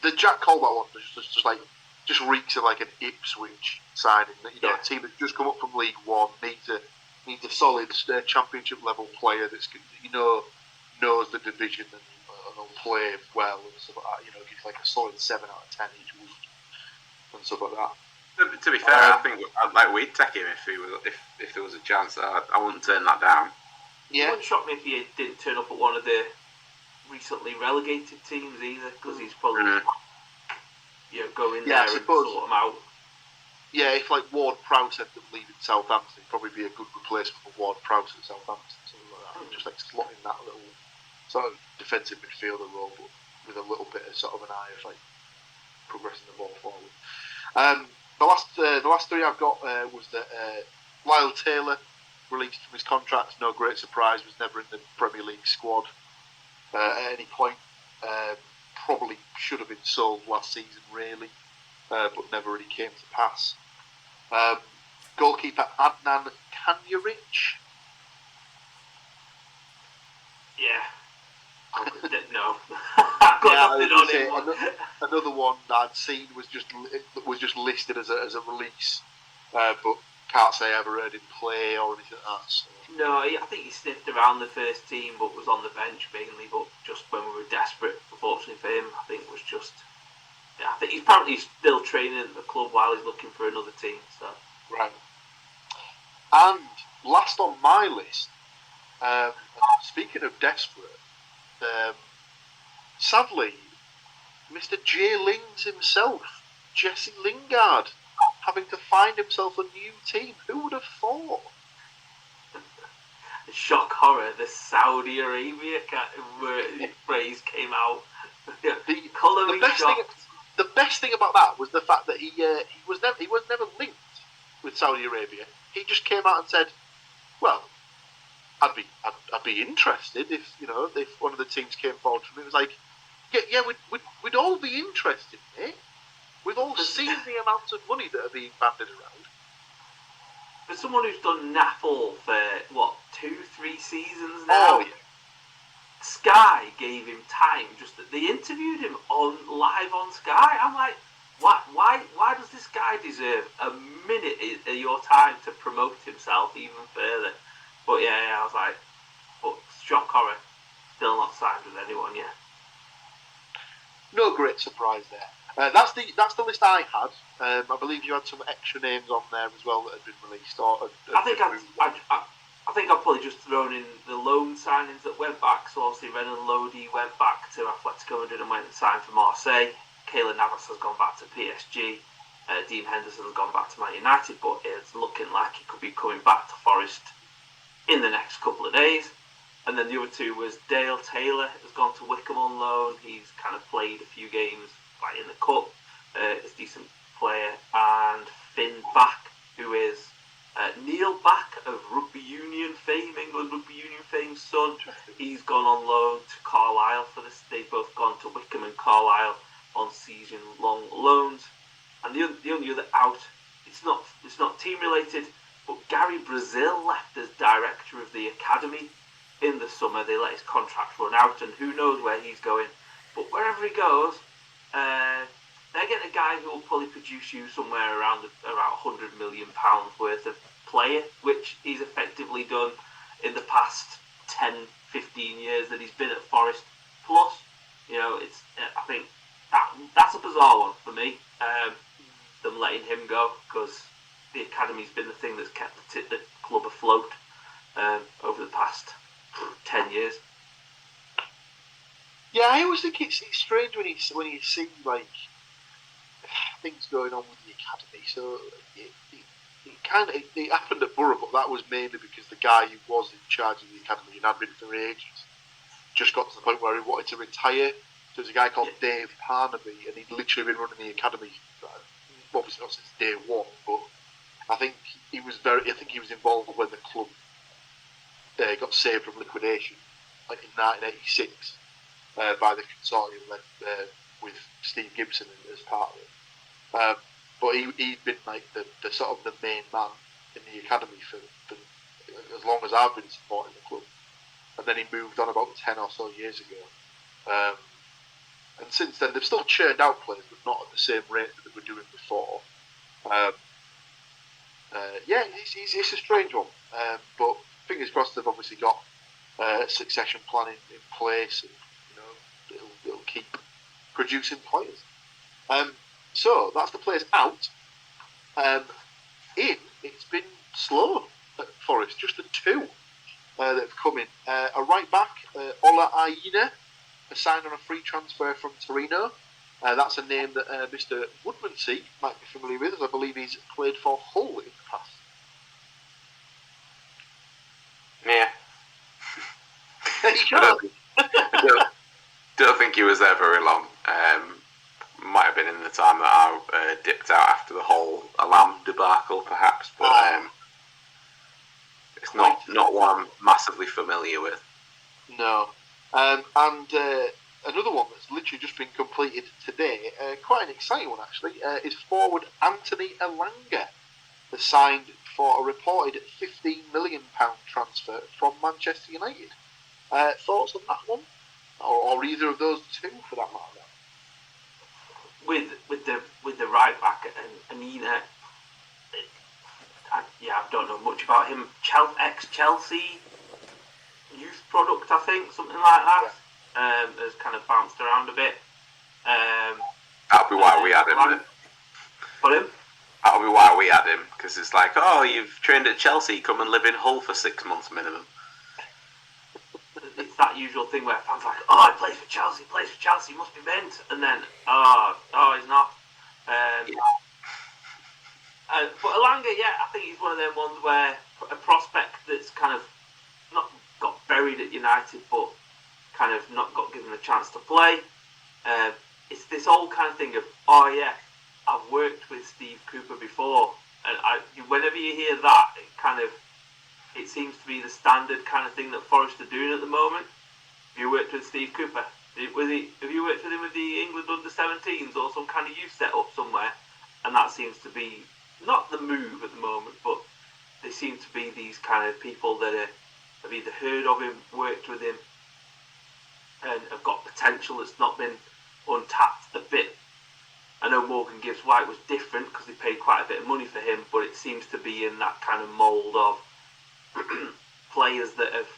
The Jack Colback one just reeks of like an Ipswich signing. A team that's just come up from League One needs a solid Championship level player that's knows the division and will play well and stuff like that. Gives like a solid 7 out of 10 each week and stuff like that. To be fair, I think we'd take him if there was a chance. I wouldn't turn that down. Yeah. It wouldn't shock me if he didn't turn up at one of the recently relegated teams either, because he's probably go in there and sort them out. Yeah, if like Ward Prowse ended up leaving Southampton, he'd probably be a good replacement for Ward Prowse at Southampton, something like that. Just like slotting that little sort of defensive midfielder role, but with a little bit of sort of an eye of like progressing the ball forward. The last 3 I've got was that Lyle Taylor released from his contract. No great surprise, was never in the Premier League squad at any point. Probably should have been sold last season, really, but never really came to pass. Goalkeeper Adnan Kanjuric. Yeah. No. Another one that I'd seen was just listed as a release, but can't say I ever heard him play or anything like that. So. No, I think he sniffed around the first team, but was on the bench mainly. But just when we were desperate, unfortunately for him, I think it was just. Yeah, I think he's apparently still training at the club while he's looking for another team. So. Right. And last on my list, speaking of desperate. Sadly, Mr. Jay Lings himself, Jesse Lingard, having to find himself a new team. Who would have thought? Shock horror, the Saudi Arabia phrase came out. The best thing about that was the fact that he was never linked with Saudi Arabia. He just came out and said, well, I'd be interested if if one of the teams came forward for me. It was like, yeah, we'd all be interested, mate. We've all seen the amount of money that are being banded around. For someone who's done NAFL for, 2-3 seasons now, Oh, yeah. Sky gave him time. They interviewed him live on Sky. I'm like, why does this guy deserve a minute of your time to promote himself even further? But yeah, I was like, but shock horror, still not signed with anyone yet. No great surprise there. That's the list I had. I believe you had some extra names on there as well that had been released. I think I've probably just thrown in the loan signings that went back. So obviously Renan Lodi went back to Atletico Madrid and went and signed for Marseille. Keylor Navas has gone back to PSG. Dean Henderson has gone back to Man United, but it's looking like he could be coming back to Forest in the next couple of days. And then the other two was Dale Taylor has gone to Wickham on loan. He's kind of played a few games in the cup. Is a decent player. And Finn Back, who is Neil Back of rugby union fame, England rugby union fame's son. He's gone on loan to Carlisle for this. They've both gone to Wickham and Carlisle on season-long loans. And the only other out, it's not team related, but Gary Brazil left as director of the academy in the summer. They let his contract run out, and who knows where he's going. But wherever he goes, they're getting a guy who will probably produce you somewhere around £100 million worth of player, which he's effectively done in the past 10, 15 years that he's been at Forest. Plus, I think that's a bizarre one for me. Them letting him go, because the academy's been the thing that's kept the club afloat over the past 10 years. Yeah, I always think it's strange when you see like things going on with the academy. So it happened at Borough, but that was mainly because the guy who was in charge of the academy and had been for ages just got to the point where he wanted to retire. So there's a guy called Dave Parnaby, and he'd literally been running the academy, obviously not since day one, but I think he was involved when the club got saved from liquidation, like in 1986, by the consortium led with Steve Gibson as part of it. But he'd been like the sort of the main man in the academy for as long as I've been supporting the club, and then he moved on about 10 or so years ago. And since then, they've still churned out players, but not at the same rate that they were doing before. It's a strange one. But fingers crossed they've obviously got succession planning in place, and it'll keep producing players. So that's the players out. It's been slow at Forest, just the two that have come in. A right back, Ola Aina, signed on a free transfer from Torino. That's a name that Mr. Woodmansey might be familiar with, as I believe he's played for Hull in the past. Yeah. I don't think he was there very long. Might have been in the time that I dipped out after the whole Alam debacle, perhaps, but it's not one I'm massively familiar with. No. And another one that's literally just been completed today, quite an exciting one actually, is forward Anthony Elanga, has signed for a reported £15 million transfer from Manchester United. Thoughts on that one? Or either of those two, for that matter? With the right back and Anina, I don't know much about him. Ex-Chelsea youth product, I think, something like that. Yeah. Has kind of bounced around a bit. That'll be why we had him. Pardon? That'll be why we had him, because it's like, oh, you've trained at Chelsea, come and live in Hull for 6 months minimum. It's that usual thing where fans are like, oh, he plays for Chelsea, must be meant. And then, he's not. But Elanga, I think he's one of them ones where a prospect that's kind of not got buried at United, but kind of not got given a chance to play. It's this old kind of thing of, I've worked with Steve Cooper before, and whenever you hear that, it kind of it seems to be the standard kind of thing that Forest are doing at the moment. Have you worked with Steve Cooper? Have you worked with him with the England under-17s or some kind of youth set-up somewhere? And that seems to be not the move at the moment, but they seem to be these kind of people that have either heard of him, worked with him, and have got potential that's not been untapped a bit. I know Morgan Gibbs-White was different because they paid quite a bit of money for him, but it seems to be in that kind of mould of players that have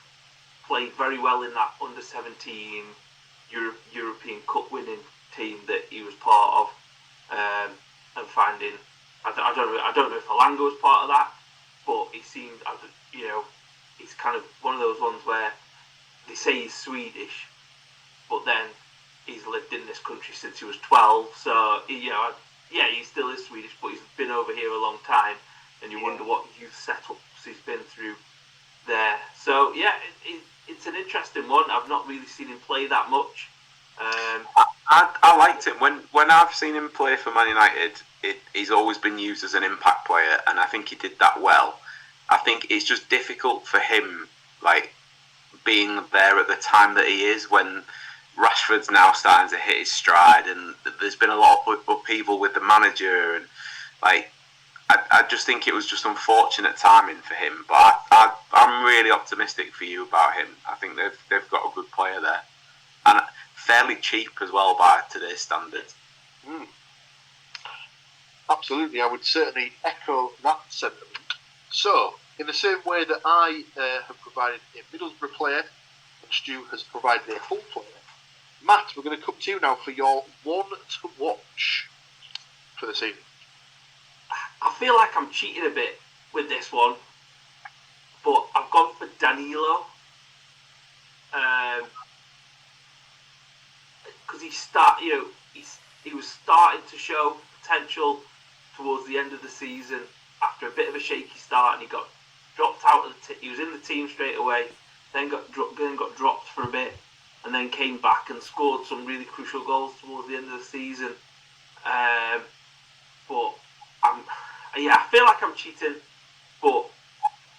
played very well in that under-17 European Cup winning team that he was part of, and finding I don't know if Alanga was part of that, but he seemed, he's kind of one of those ones where they say he's Swedish, but then he's lived in this country since he was 12, so he still is Swedish, but he's been over here a long time, and you wonder what youth setups he's been through there. So yeah, it's an interesting one. I've not really seen him play that much. I liked him when I've seen him play for Man United. He's always been used as an impact player, and I think he did that well. I think it's just difficult for him, like being there at the time that he is, when Rashford's now starting to hit his stride, and there's been a lot of upheaval with the manager, and like I just think it was just unfortunate timing for him. But I'm really optimistic for you about him. I think they've got a good player there, and fairly cheap as well by today's standards. Absolutely, I would certainly echo that sentiment. So, in the same way that I have provided a Middlesbrough player and Stu has provided a Hull player, Matt, we're going to come to you now for your one to watch for the season. I feel like I'm cheating a bit with this one, but I've gone for Danilo. Because he was starting to show potential towards the end of the season after a bit of a shaky start, and he got dropped out of he was in the team straight away, then got dropped for a bit, and then came back and scored some really crucial goals towards the end of the season. But I feel like I'm cheating, but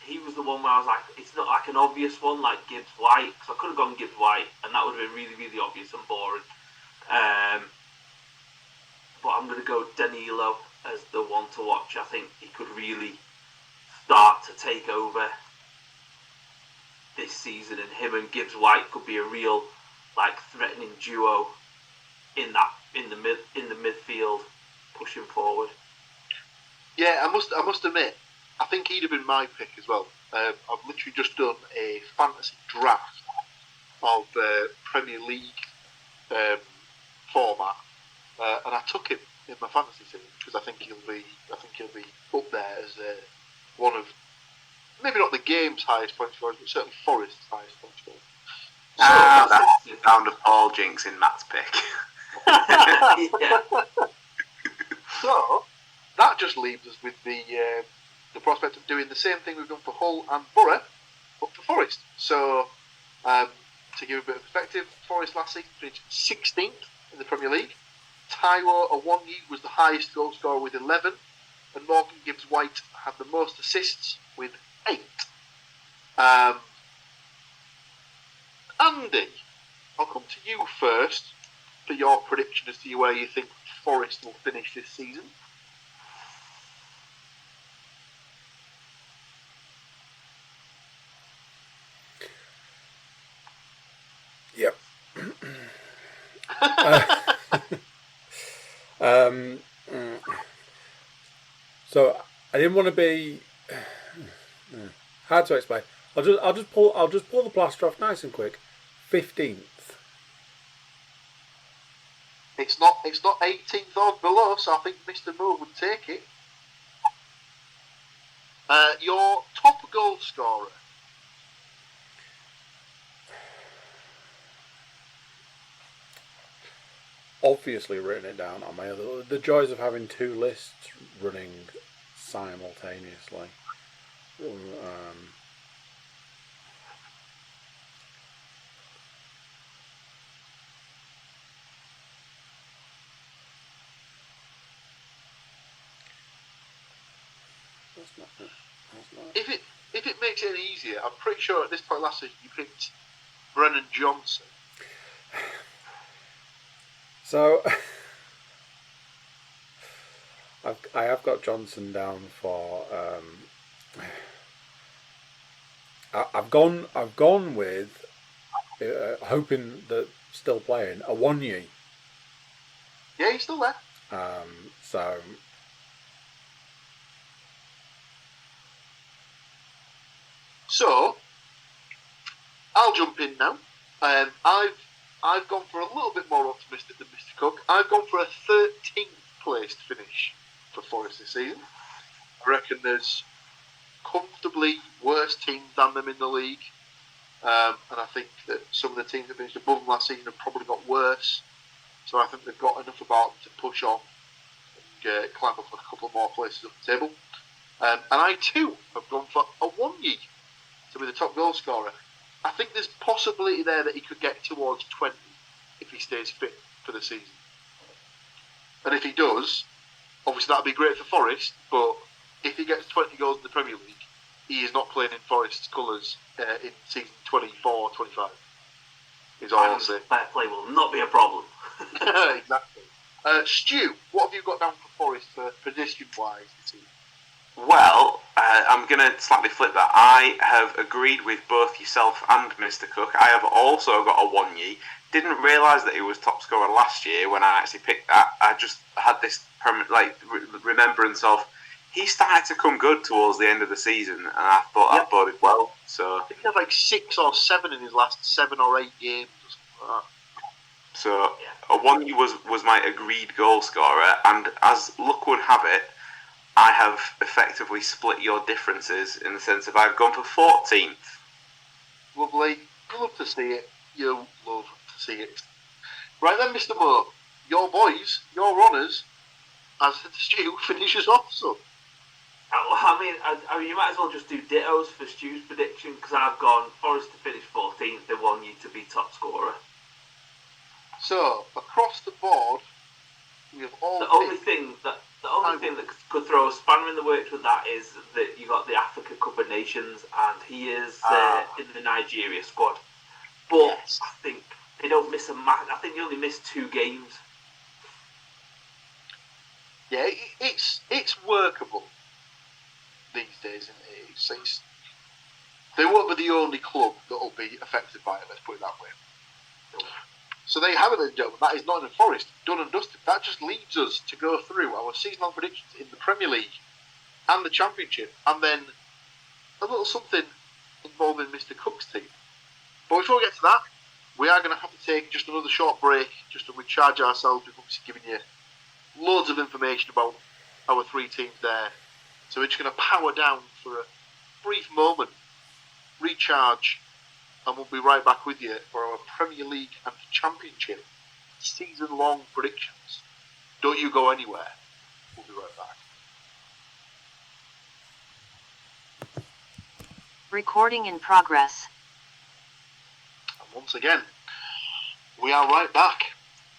he was the one where I was like, it's not like an obvious one like Gibbs-White, because I could have gone Gibbs-White, and that would have been really, really obvious and boring. But I'm going to go Danilo as the one to watch. I think he could really start to take over this season, and him and Gibbs-White could be a real threatening duo in the midfield, pushing forward. Yeah, I must admit, I think he'd have been my pick as well. I've literally just done a fantasy draft of Premier League format, and I took him in my fantasy team because I think he'll be up there as one of, maybe not the game's highest point scorers, but certainly Forest's highest point scorers. So that's the sound of Paul Jinx in Matt's pick. So that just leaves us with the prospect of doing the same thing we've done for Hull and Borough, but for Forest. So to give a bit of perspective, Forest last season finished 16th in the Premier League. Taiwo Awoniyi was the highest goal scorer with 11, and Morgan Gibbs-White had the most assists with 8. Andy, I'll come to you first for your prediction as to where you think Forest will finish this season. Yep. So I didn't want to be hard to explain. I'll just pull the plaster off nice and quick. 15th. It's not 18th or below, so I think Mr. Moore would take it. Your top goal scorer. Obviously written it down on my other. The joys of having two lists running simultaneously. That's not it. If it makes it any easier, I'm pretty sure at this point last season you picked Brennan Johnson. So I have got Johnson down for. I've gone with hoping that still playing Awonyi. Yeah, he's still there. So I'll jump in now. I've gone for a little bit more optimistic than Mr. Cook. I've gone for a 13th placed finish for Forest this season. I reckon there's comfortably worse teams than them in the league. And I think that some of the teams that finished above them last season have probably got worse. So I think they've got enough about them to push on and climb up a couple more places up the table. And I too have gone for Awonyi to be the top goal scorer. I think there's possibility there that he could get towards 20 if he stays fit for the season. And if he does, obviously that'd be great for Forest, but if he gets 20 goals in the Premier League, he is not playing in Forest's colours in season 24-25. Is all I'll say. Fair play will not be a problem. Exactly. Stu, what have you got down for Forest position-wise this season? Well, I'm going to slightly flip that. I have agreed with both yourself and Mr. Cook. I have also got Awonyi. Didn't realise that he was top scorer last year when I actually picked that. I just had this remembrance of he started to come good towards the end of the season, and I thought that boded well. So he had like 6 or 7 in his last 7 or 8 games. So Awonyi was my agreed goal scorer, and as luck would have it, I have effectively split your differences in the sense of I've gone for 14th. Lovely. You love to see it. You love to see it. Right then, Mr. Moore, your boys, your runners, as Stu finishes off, so. I mean, you might as well just do dittos for Stu's prediction, because I've gone Forest to finish 14th, they want you to be top scorer. So, across the board, we have all The only thing that could throw a spanner in the works with that is that you got the Africa Cup of Nations, and he is in the Nigeria squad. But yes. I think they don't miss a match. I think they only miss 2 games. Yeah, it's workable these days, isn't it? They won't be the only club that will be affected by it. Let's put it that way. So there you have it, ladies and gentlemen. That is Nottingham Forest, done and dusted. That just leaves us to go through our season-long predictions in the Premier League and the Championship, and then a little something involving Mr. Cook's team. But before we get to that, we are going to have to take just another short break, just to recharge ourselves. We've obviously given you loads of information about our 3 teams there. So we're just going to power down for a brief moment, recharge, and we'll be right back with you for our Premier League and Championship season-long predictions. Don't you go anywhere. We'll be right back. Recording in progress. And once again, we are right back.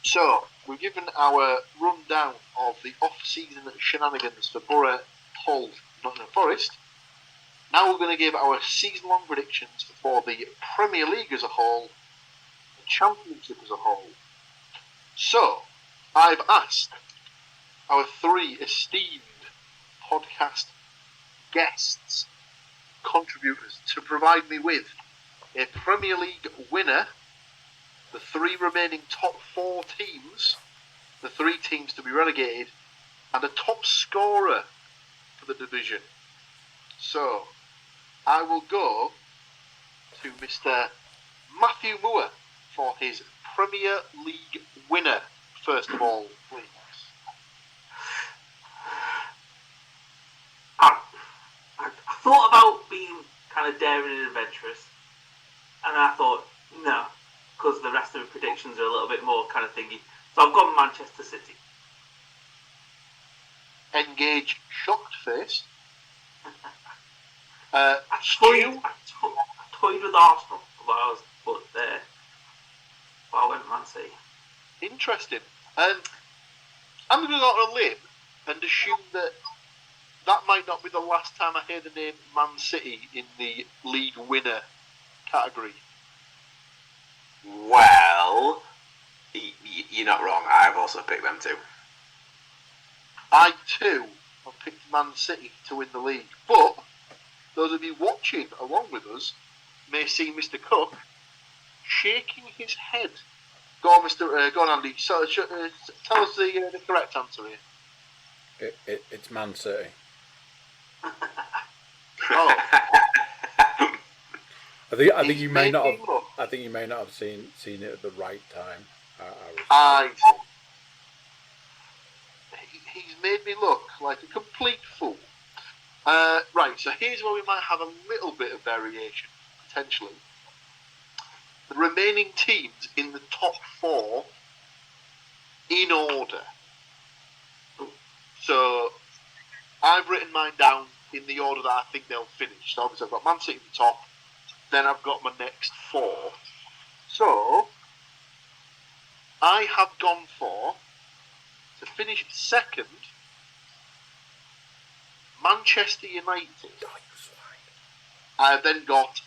So, we've given our rundown of the off-season shenanigans for Borough, Hull, Nottingham Forest. Now we're going to give our season-long predictions for the Premier League as a whole, the Championship as a whole. So, I've asked our 3 esteemed podcast guests, contributors, to provide me with a Premier League winner, the 3 remaining top 4 teams, the 3 teams to be relegated, and a top scorer for the division. So, I will go to Mr. Matthew Moore for his Premier League winner, first of all, please. I thought about being kind of daring and adventurous, and I thought, no, because the rest of the predictions are a little bit more kind of thingy. So I've gone Manchester City. Engage shocked face. I toyed with Arsenal for hours, but I went Man City. Interesting. I'm going to go on a limb and assume that that might not be the last time I hear the name Man City in the league winner category. Well, you're not wrong. I've also picked them too. I too have picked Man City to win the league, but those of you watching along with us may see Mr. Cook shaking his head. Go on, go on, Andy. So, tell us the correct answer here. It's Man City. Oh, I think He's you may made not me have. look. I think you may not have seen it at the right time. He's made me look like a complete fool. Right, so here's where we might have a little bit of variation, potentially. The remaining teams in the top 4 in order. So I've written mine down in the order that I think they'll finish. So obviously I've got Man City at the top, then I've got my next 4. So I have gone for, to finish second, Manchester United. I've then got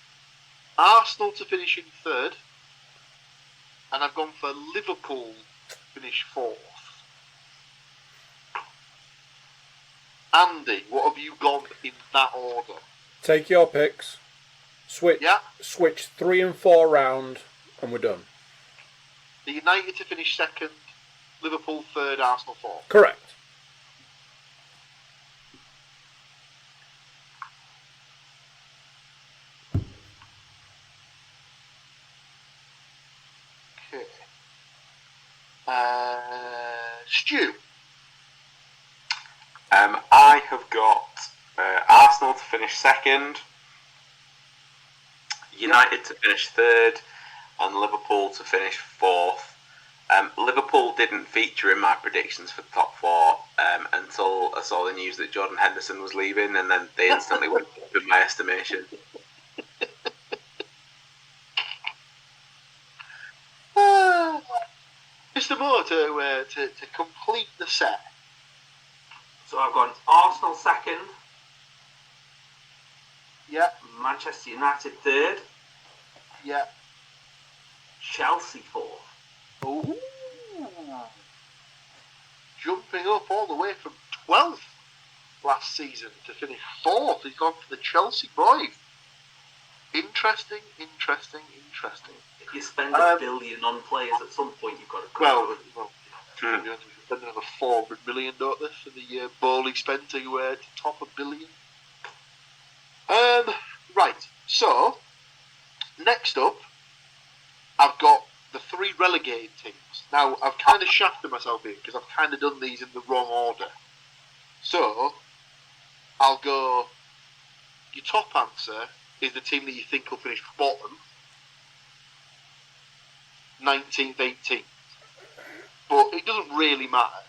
Arsenal to finish in third, and I've gone for Liverpool to finish 4th. Andy, what have you gone in that order? Take your picks. Switch 3 and 4 round, and we're done. The United to finish second, Liverpool third, Arsenal 4th. Correct. Okay. Stu. I have got Arsenal to finish second, United to finish third, and Liverpool to finish 4th. Liverpool didn't feature in my predictions for the top 4 until I saw the news that Jordan Henderson was leaving, and then they instantly went up in my estimation. Mr. Moore, to complete the set. So I've gone Arsenal second, Yeah, Manchester United third, yeah. Chelsea 4th. Ooh. Jumping up all the way from 12th last season to finish 4th. He's gone for the Chelsea boy. Interesting. If you spend $1 billion on players, at some point you've got to cover. You spend another 400 million, don't they, for the ball he spent to top $1 billion. Right. So next up, I've got the 3 relegated teams. Now I've kind of shafted myself here because I've kind of done these in the wrong order. So I'll go. Your top answer is the team that you think will finish bottom, 19th, 18th. But it doesn't really matter.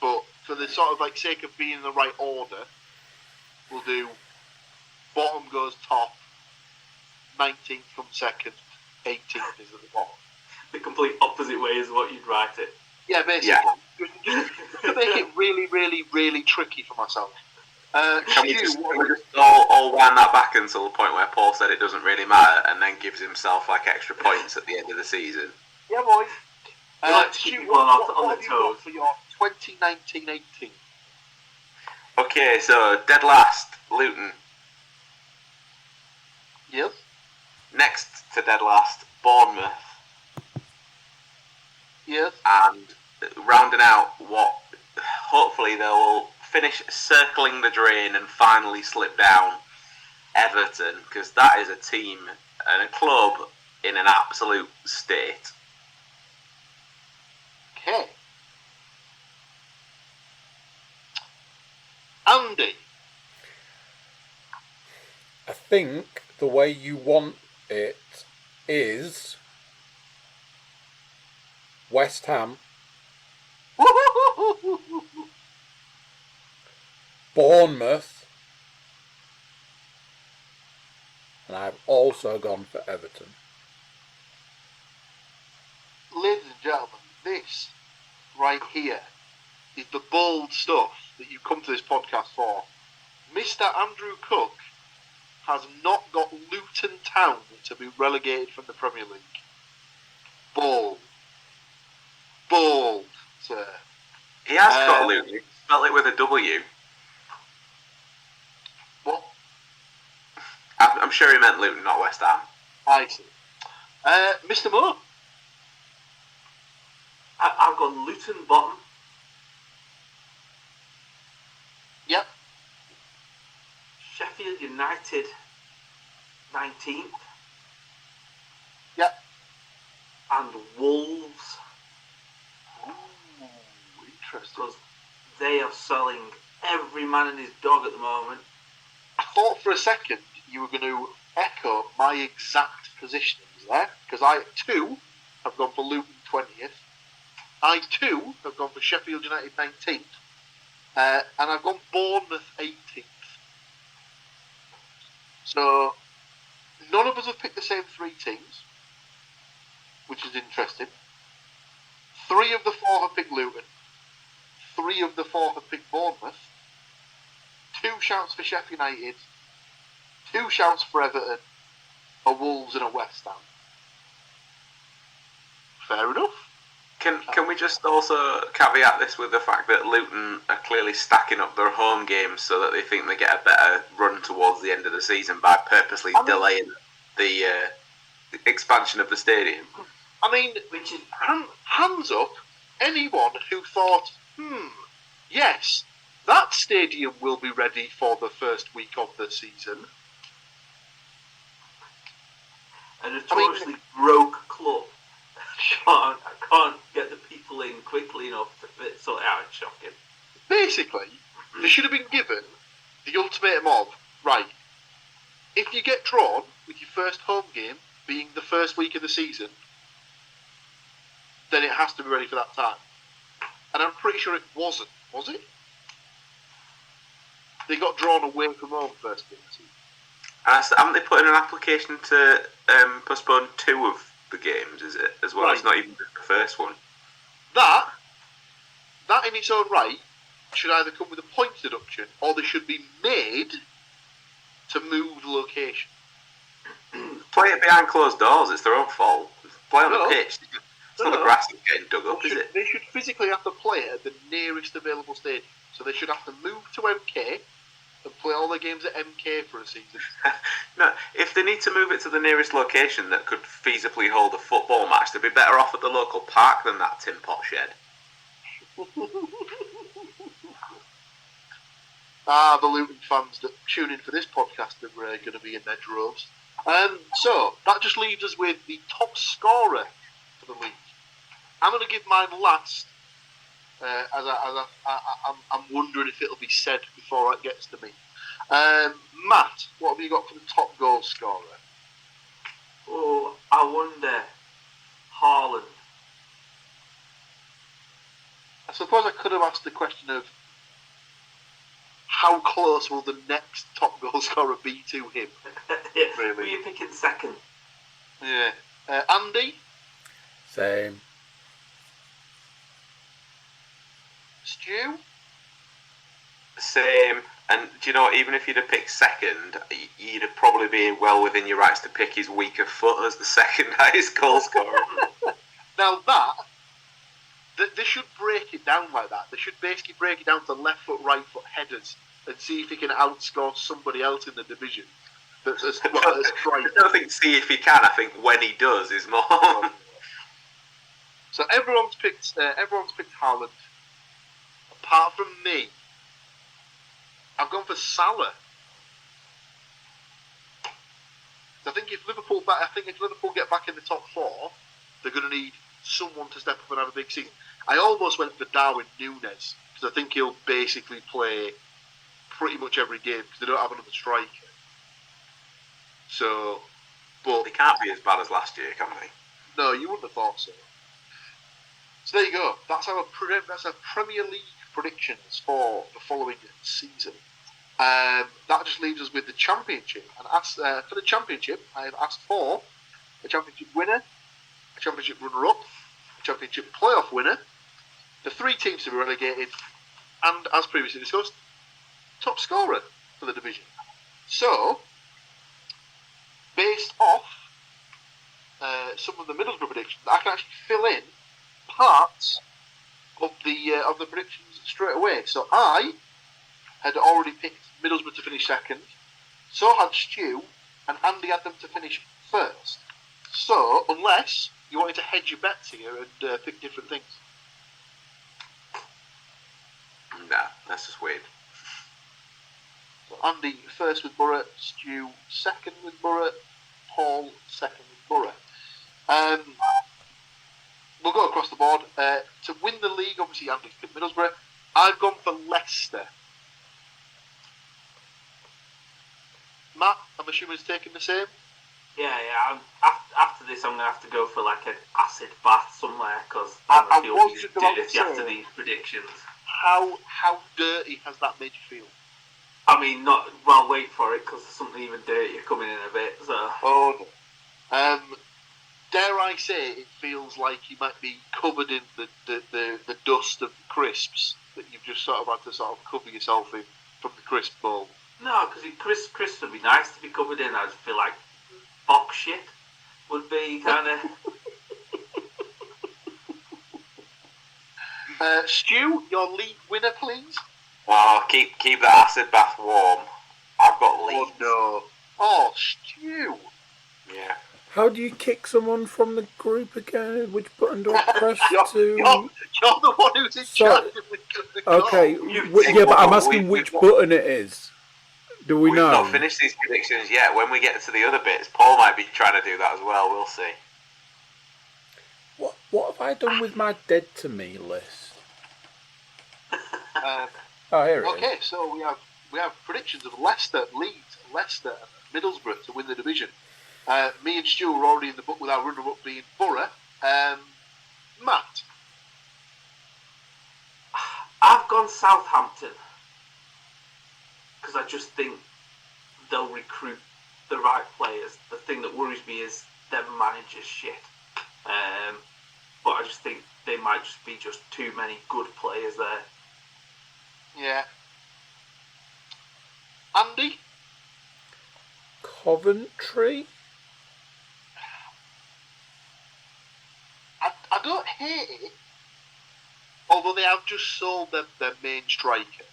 But for the sort of sake of being in the right order, we'll do bottom goes top, 19th comes second, 18th is at the bottom. The complete opposite way is what you'd write it. Yeah, basically. Yeah. Just to make it really, really, really tricky for myself. Can we just all wind that back until the point where Paul said it doesn't really matter, and then gives himself extra points at the end of the season? Yeah, boy. Stu, what have you got for your 2019-18? Okay, so dead last, Luton. Yes. Next to dead last, Bournemouth. Yes. And rounding out what hopefully they will finish circling the drain and finally slip down, Everton, because that is a team and a club in an absolute state. Okay. Andy. I think the way you want it is West Ham, Bournemouth, and I've also gone for Everton. Ladies and gentlemen, this right here is the bold stuff that you come to this podcast for. Mr. Andrew Cook has not got Luton Town to be relegated from the Premier League. Bold. Bold, sir. He has got Luton. Spell it with a W. What? I'm sure he meant Luton, not West Ham. I see. Mr. Moore? I've got Luton bottom. Yep. Sheffield United 19th. Yep. And Wolves, Ooh, interesting. because they are selling every man and his dog at the moment. I thought for a second you were going to echo my exact positionings there, because I too have gone for Luton 20th. I too have gone for Sheffield United 19th. And I've gone Bournemouth 18th. So none of us have picked the same three teams, which is interesting. 3 of the 4 have picked Luton. 3 of the 4 have picked Bournemouth. 2 shouts for Sheffield United. 2 shouts for Everton. A Wolves and a West Ham. Fair enough. Can we just also caveat this with the fact that Luton are clearly stacking up their home games so that they think they get a better run towards the end of the season by purposely delaying the expansion of the stadium? I mean, hands up anyone who thought, yes, that stadium will be ready for the first week of the season. A notoriously broke club. I can't get the people in quickly enough to sort it out. It's shocking. Basically, they should have been given the ultimatum of, right, if you get drawn with your first home game being the first week of the season, then it has to be ready for that time. And I'm pretty sure it wasn't, was it? They got drawn away from home first game of the season. Haven't they put in an application to postpone 2 of the games, is it, as well? Right. It's not even the first one. That in its own right should either come with a points deduction or they should be made to move the location. Play it behind closed doors, it's their own fault. Play on No. the pitch. It's not the grass that's getting dug up, is it? They should physically have to play it at the nearest available stadium. So they should have to move to MK and play all their games at MK for a season. No, if they need to move it to the nearest location that could feasibly hold a football match, they'd be better off at the local park than that tin pot shed. The Luton fans that tune in for this podcast are going to be in their droves. So that just leaves us with the top scorer for the league. I'm going to give mine last, I'm wondering if it'll be said before it gets to me. Matt, what have you got for the top goal scorer? Oh, I wonder. Haaland. I suppose I could have asked the question of how close will the next top goal scorer be to him? Really? Who are you picking second? Yeah. Andy? Same. Stu? Same. And do you know what, even if you'd have picked second, you'd have probably been well within your rights to pick his weaker foot as the second highest goal scorer. Now they should break it down like that. They should basically break it down to left foot, right foot headers and see if he can outscore somebody else in the division. That's as I don't think see if he can. I think when he does is more. So everyone's picked Haaland, apart from me. I've gone for Salah. I think if Liverpool get back in the top 4, they're going to need someone to step up and have a big season. I almost went for Darwin Núñez because I think he'll basically play pretty much every game because they don't have another striker. So, but They can't be as bad as last year, can they? no, you wouldn't have thought so. So there you go. That's our Premier League predictions for the following season. That just leaves us with the Championship. And for the Championship, I have asked for a Championship winner, a Championship runner-up, a Championship playoff winner, the 3 teams to be relegated, and, as previously discussed, top scorer. for the division. So, based off some of the Middlesbrough predictions, I can actually fill in parts of the predictions straight away. So I had already picked Middlesbrough to finish second. So had Stu, and Andy had them to finish first. So, unless you wanted to hedge your bets here and pick different things. Nah, that's just weird. So Andy first with Borough, Stu second with Borough, Paul second with Borough. We'll go across the board. To win the league, obviously Andy's picked Middlesbrough. I've gone for Leicester. Matt, I'm assuming he's taking the same? Yeah. After this, I'm going to have to go for like an acid bath somewhere because I feel was just about to dirty say, after these predictions. How dirty has that made you feel? I mean, not well. Wait for it because there's something even dirtier coming in a bit. So. Oh, no. Dare I say, it feels like you might be covered in the dust of the crisps that you've just sort of had to sort of cover yourself in from the crisp bowl. No, because crisps would be nice to be covered in. I just feel like box shit would be kind of. Stu, your league winner, please. Well, keep that acid bath warm. I've got Leeds. Oh no! Oh, Stu. Yeah. How do you kick someone from the group again? Which button do I press you're the one who's in charge of the Okay, but I'm asking which button it is. Do we know? We've not finished these predictions yet. When we get to the other bits, Paul might be trying to do that as well. We'll see. What have I done with my dead to me list? Here it is. Okay, so we have predictions of Leicester, Leeds, Leicester, and Middlesbrough to win the division. Me and Stu were already in the book with our runner-up being Borough. Matt? I've gone Southampton because I just think they'll recruit the right players. The thing that worries me is their manager's shit. But I just think they might just be too many good players there. Yeah. Andy? Coventry? I don't hate it, although they have just sold their main striker.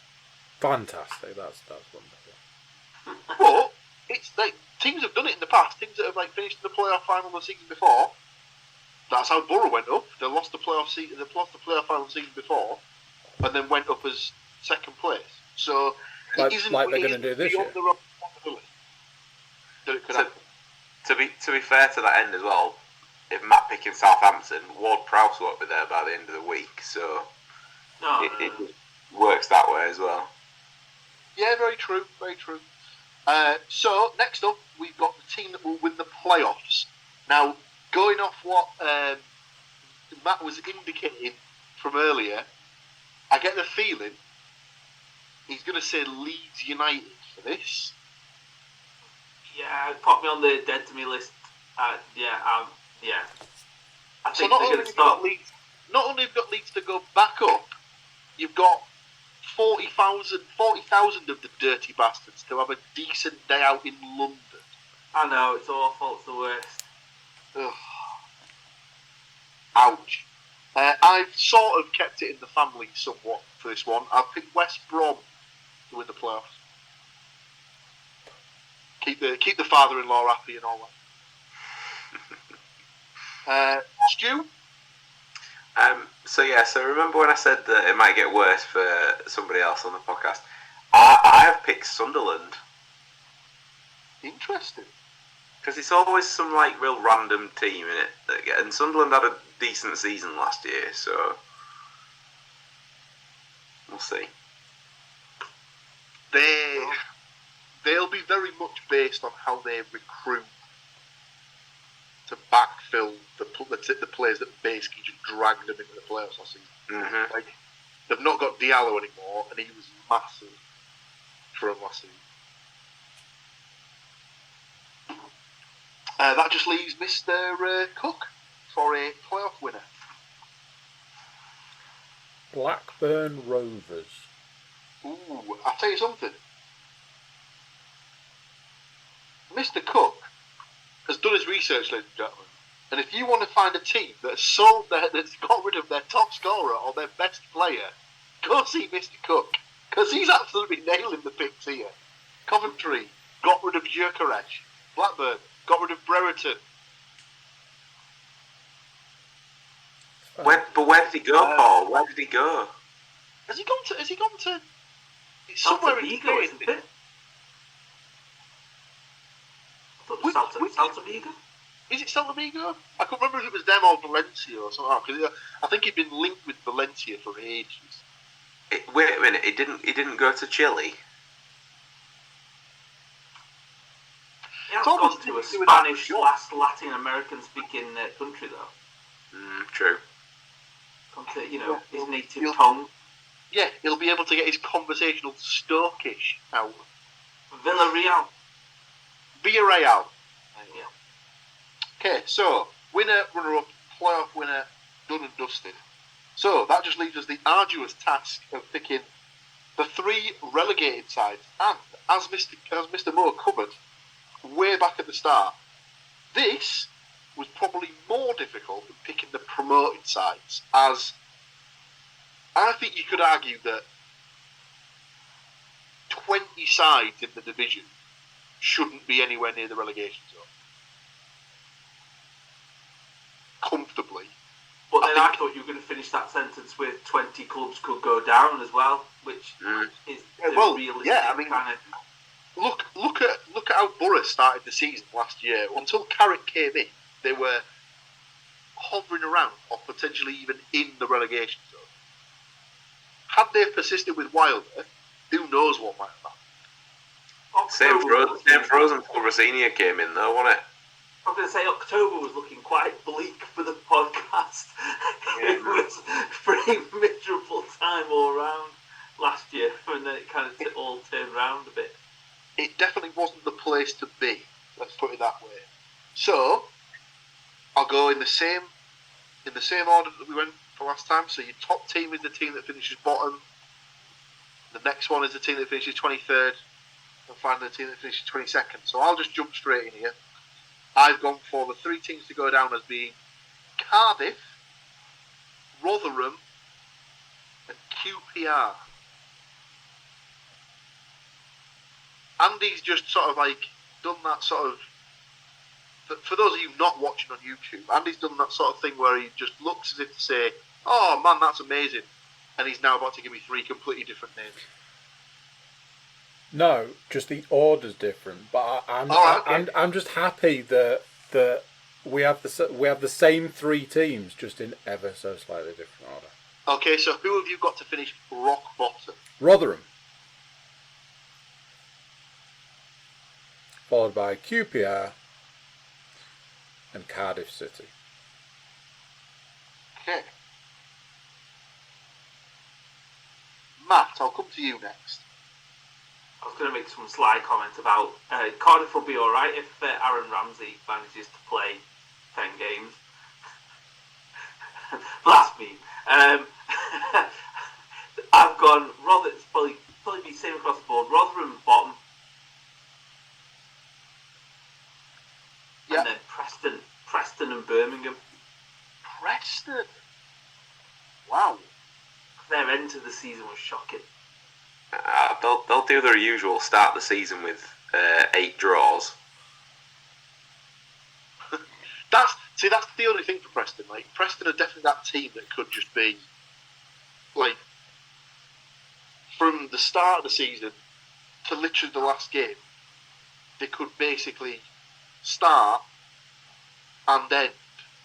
Fantastic, that's wonderful. But it's like teams have done it in the past. Teams that have like finished in the playoff final the season before. That's how Borough went up. They lost the playoff season. They lost the playoff final the season before, and then went up as second place. So it isn't like they're going to do this year. The possibility that it could happen. To be fair to that end as well, if Matt picking Southampton, Ward Prowse won't be there by the end of the week, so it works that way as well. Yeah, very true, very true. So next up, we've got the team that will win the playoffs. Now, going off what Matt was indicating from earlier, I get the feeling he's going to say Leeds United for this. Yeah, pop me on the dead to me list. Yeah. I think they're going to start. Not only have you got Leeds to go back up, you've got 40,000 of the dirty bastards to have a decent day out in London. I know, it's awful, it's the worst. Ugh. Ouch. I've sort of kept it in the family somewhat for this one. I've picked West Brom to win the playoffs. Keep the father-in-law happy and all that. Stu? So remember when I said that it might get worse for somebody else on the podcast? I have picked Sunderland. Interesting. Because it's always some like real random team in it. And Sunderland had a decent season last year, so we'll see. They'll be very much based on how they recruit to backfill the players that basically just dragged them into the playoffs last season. Mm-hmm. Like, they've not got Diallo anymore, and he was massive for them last season. That just leaves Mr. Cook for a playoff winner. Blackburn Rovers. Ooh, I'll tell you something. Mr. Cook has done his research, ladies and gentlemen. And if you want to find a team that's got rid of their top scorer or their best player, go see Mr. Cook. Because he's absolutely nailing the picks here. Coventry got rid of Gyökeres. Blackburn got rid of Brereton. But where did he go, Paul? Where did he go? Has he gone to? It's Celta somewhere in Vigo, Spain, isn't it? I thought it was Celta Vigo. Is it Celta Vigo? I can't remember if it was them or Valencia or something. Because I think he'd been linked with Valencia for ages. Wait a minute, he didn't go to Chile? He has gone to a Spanish / Latin American speaking country though. True. Gone to, his native tongue. Yeah, he'll be able to get his conversational Stokish out. Villarreal. Villarreal. Yeah. Okay, so winner, runner-up, playoff winner, done and dusted. So that just leaves us the arduous task of picking the 3 relegated sides. And as Mr. Moore covered way back at the start, this was probably more difficult than picking the promoted sides, as I think you could argue that 20 sides in the division shouldn't be anywhere near the relegation zone. Comfortably. But then I thought you were going to finish that sentence with 20 clubs could go down as well, which is the realistic kind of... Look at how Borough started the season last year. Until Carrick came in, they were hovering around or potentially even in the relegation zone. Had they persisted with Wilder, who knows what might have happened. Same for us until Rosinia came in though, wasn't it? I was going to say October was looking quite bleak for the podcast. Yeah. It was a pretty miserable time all round last year, and then it kind of all turned round a bit. It definitely wasn't the place to be, let's put it that way. So, I'll go in the same order that we went for last time. So your top team is the team that finishes bottom. The next one is the team that finishes 23rd. And finally the team that finishes 22nd. So I'll just jump straight in here. I've gone for the 3 teams to go down as being Cardiff, Rotherham, and QPR. Andy's just sort of done that sort of... For those of you not watching on YouTube, Andy's done that sort of thing where he just looks as if to say, "Oh man, that's amazing," and he's now about to give me 3 completely different names. No, just the order's different. But I'm just happy that we have the same 3 teams, just in ever so slightly different order. Okay, so who have you got to finish rock bottom? Rotherham, followed by QPR and Cardiff City. Okay. Matt, I'll come to you next. I was going to make some sly comment about Cardiff will be alright if Aaron Ramsey manages to play 10 games. Blasphemy. I've gone it's probably be same across the board. Rotherham bottom. Yep. And then Preston and Birmingham. Preston. Wow. Their end to the season was shocking. They'll do their usual, start the season with 8 draws. That's the only thing for Preston. Preston are definitely that team that could just be from the start of the season to literally the last game. They could basically start and end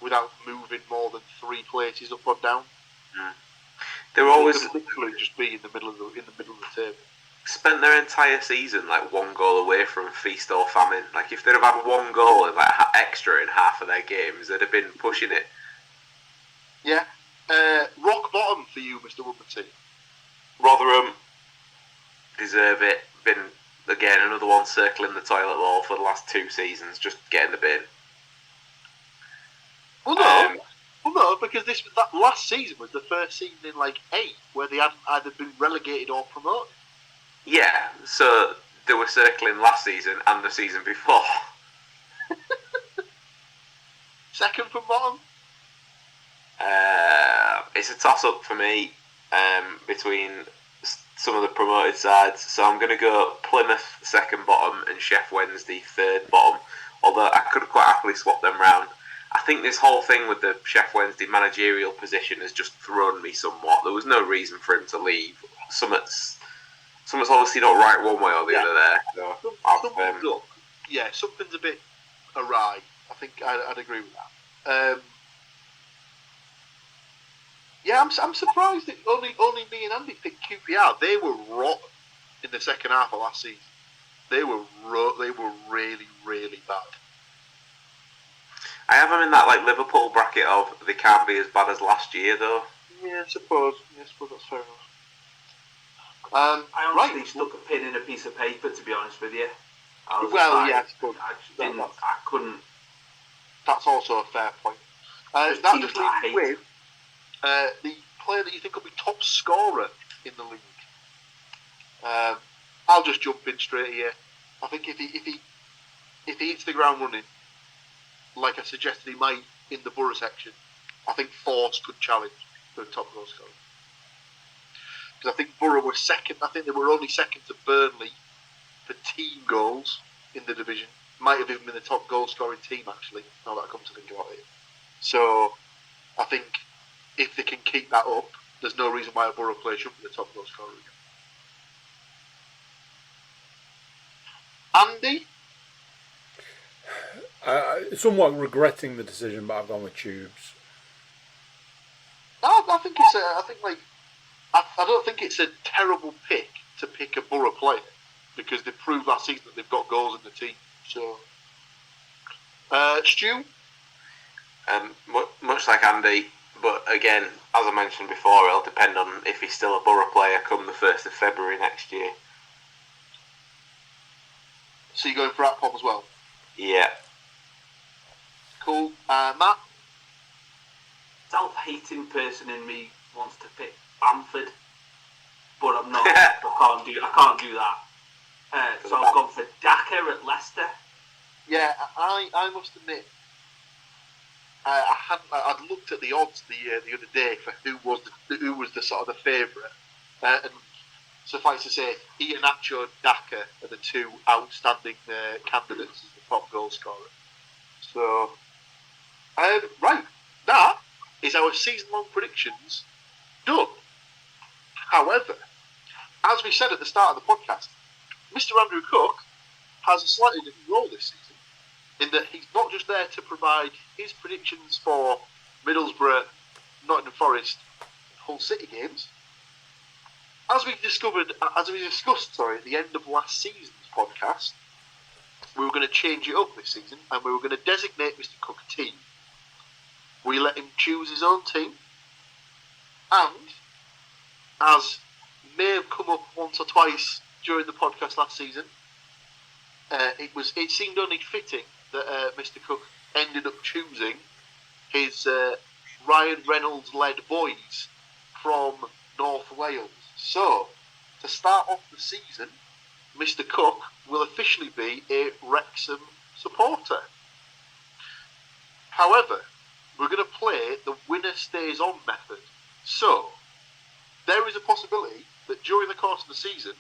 without moving more than 3 places up or down. They're always literally just be in the middle of the table. Spent their entire season 1 goal away from feast or famine. If they'd have had 1 goal and extra in half of their games, they'd have been pushing it. Yeah. Rock bottom for you, Mr. Woodmansey. Rotherham deserve it. Been again another one circling the toilet bowl for the last 2 seasons. Just get in the bin. Well, no, because that last season was the first season in 8 where they hadn't either been relegated or promoted. Yeah, so they were circling last season and the season before. Second from bottom? It's a toss-up for me between some of the promoted sides. So I'm going to go Plymouth second bottom and Sheff Wednesday third bottom. Although I could quite happily swap them round. I think this whole thing with the Sheff Wednesday managerial position has just thrown me somewhat. There was no reason for him to leave. Something's obviously not right one way or the other there. So something's a bit awry. I think I'd agree with that. I'm surprised that only me and Andy picked QPR. They were rotten in the second half of last season. They were really, really bad. I have them in that Liverpool bracket of they can't be as bad as last year though. Yeah, I suppose that's fair enough. I honestly stuck a pin in a piece of paper, to be honest with you. I suppose I couldn't. That's also a fair point. That just leaves me with the player that you think will be top scorer in the league. I'll just jump in straight here. I think if he hits the ground running, like I suggested he might in the Borough section, I think Force could challenge for the top goal scorer. Because I think Borough were second. I think they were only second to Burnley for team goals in the division. Might have even been the top goal scoring team actually. Now that I come to think about it. So I think if they can keep that up, there's no reason why a Borough player shouldn't be the top goal scorer again. Andy? Somewhat regretting the decision, but I've gone with Tubes. I don't think it's a terrible pick to pick a Borough player because they proved last season that they've got goals in the team. So, Stu? Much like Andy, but again, as I mentioned before, it'll depend on if he's still a Borough player come the 1st of February next year. So you're going for Atpom as well? Yeah. Cool. Matt? Self-hating person in me wants to pick Bamford, but I'm not. I can't do that. So I've gone for Daka at Leicester. Yeah, I must admit, I'd looked at the odds the other day for who was the sort of the favourite, and suffice to say, Iheanacho, Daka are the two outstanding candidates as the top goal scorer. So, right, that is our season-long predictions done. However, as we said at the start of the podcast, Mr. Andrew Cook has a slightly different role this season, in that he's not just there to provide his predictions for Middlesbrough, Nottingham Forest, and Hull City games. As we discussed at the end of last season's podcast, we were going to change it up this season, and we were going to designate Mr. Cook a team. We let him choose his own team, and as may have come up once or twice during the podcast last season, it seemed only fitting that Mr. Cook ended up choosing his Ryan Reynolds-led boys from North Wales. So, to start off the season, Mr. Cook will officially be a Wrexham supporter. However, we're going to play the winner stays on method. So, there is a possibility that during the course of the season,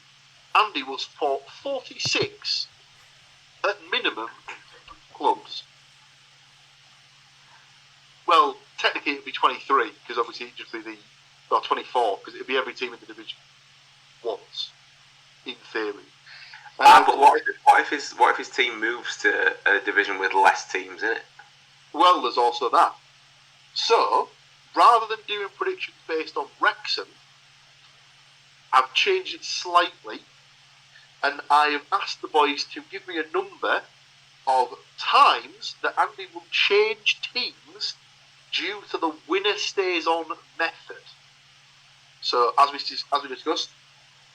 Andy will support 46 at minimum clubs. Well, technically it'd be 23 because obviously it'd just be 24 because it'd be every team in the division once, in theory. But what if his team moves to a division with less teams in it? Well, there's also that. So, rather than doing predictions based on Wrexham, I've changed it slightly, and I have asked the boys to give me a number of times that Andy will change teams due to the winner stays on method. So, as we discussed,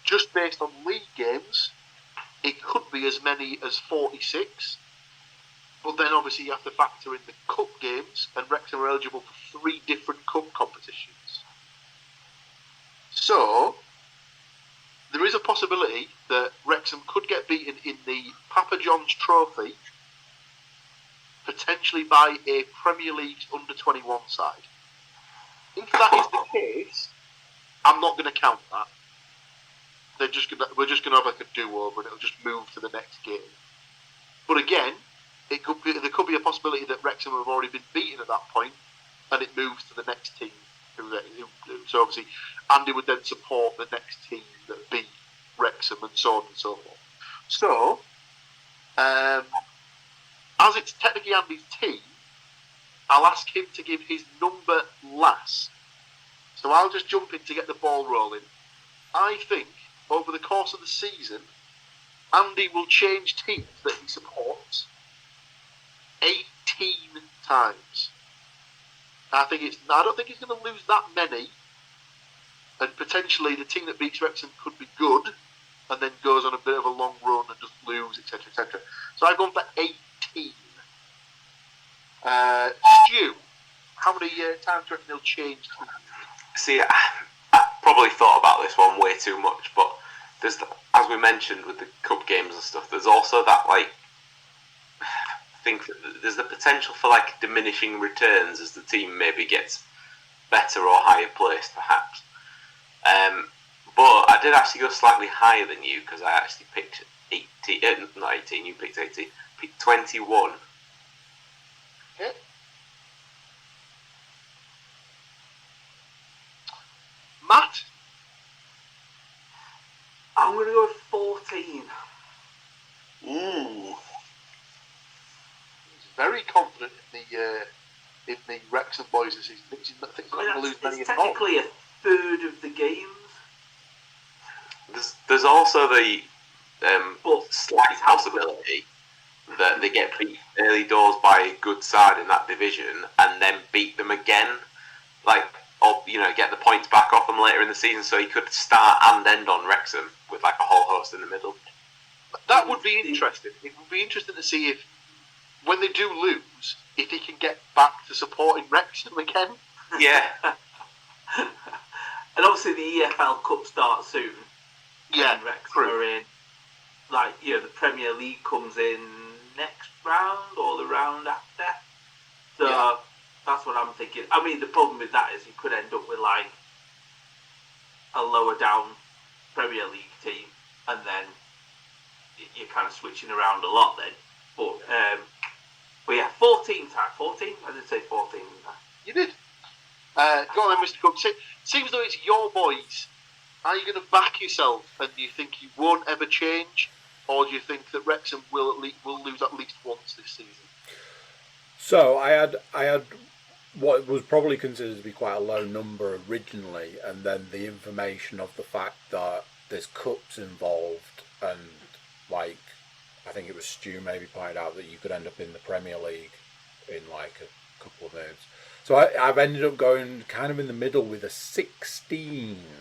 just based on league games, it could be as many as 46. But then obviously you have to factor in the cup games, and Wrexham are eligible for 3 different cup competitions. So, there is a possibility possibility that Wrexham could get beaten in the Papa John's Trophy, potentially by a Premier League's under-21 side. If that is the case, I'm not going to count that. We're just going to have like a do-over, and it'll just move to the next game. But again, there could be a possibility that Wrexham have already been beaten at that point, and it moves to the next team. So obviously, Andy would then support the next team that beat Wrexham, and so on and so forth. So, as it's technically Andy's team, I'll ask him to give his number last. So I'll just jump in to get the ball rolling. I think over the course of the season, Andy will change teams that he supports 18 times. I don't think he's going to lose that many, and potentially the team that beats Wrexham could be good, and then goes on a bit of a long run and just lose, etc., etc. So I've gone for 18. Stu, how many times do you reckon he'll change teams? See, I probably thought about this one way too much, but there's, as we mentioned with the cup games and stuff, there's also that I think there's the potential for diminishing returns as the team maybe gets better or higher placed, perhaps. But I did actually go slightly higher than you, because I actually picked 18. Not 18. You picked 18. Picked 21. Okay. Matt? I'm going to go with 14. Ooh. He's very confident in the Wrexham boys this season. Thinks he's not going to lose many it's in the technically a third of the games. There's also the slight possibility that they get beat early doors by a good side in that division and then beat them again, or get the points back off them later in the season. So he could start and end on Wrexham with a whole host in the middle. That would be interesting. It would be interesting to see if, when they do lose, if he can get back to supporting Wrexham again. Yeah. And obviously the EFL Cup starts soon. Yeah, and Wrexham are in. The Premier League comes in next round or the round after. So that's what I'm thinking. I mean, the problem with that is you could end up with a lower down Premier League team, and then you're kind of switching around a lot then. But yeah, 14 time. 14? I did say 14. You did. Go on then, Mr. Cook. Seems though it's your boys. Are you going to back yourself, and do you think you won't ever change, or do you think that Wrexham will lose at least once this season? So I had what was probably considered to be quite a low number originally, and then the information of the fact that there's cups involved, and I think it was Stu maybe pointed out that you could end up in the Premier League in a couple of moves. So I've ended up going kind of in the middle with a 16.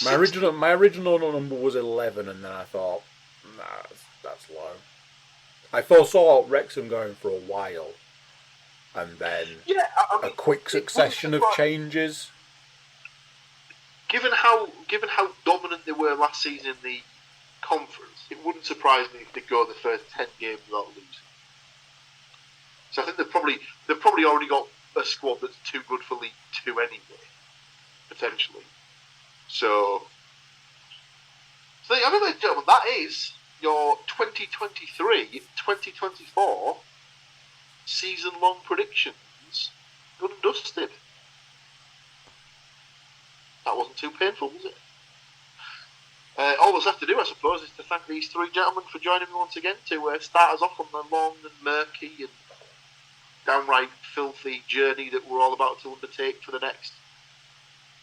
My original number was 11, and then I thought, nah, that's low. I foresaw Wrexham going for a while, and then a quick succession of changes. Given how dominant they were last season in the conference, it wouldn't surprise me if they go the first 10 games without losing. So I think they've probably already got a squad that's too good for League Two anyway, potentially. So ladies and gentlemen, that is your 2023-2024 season-long predictions done and dusted. That wasn't too painful, was it? All that's left to do, I suppose, is to thank these three gentlemen for joining me once again to start us off on the long and murky and downright filthy journey that we're all about to undertake for the next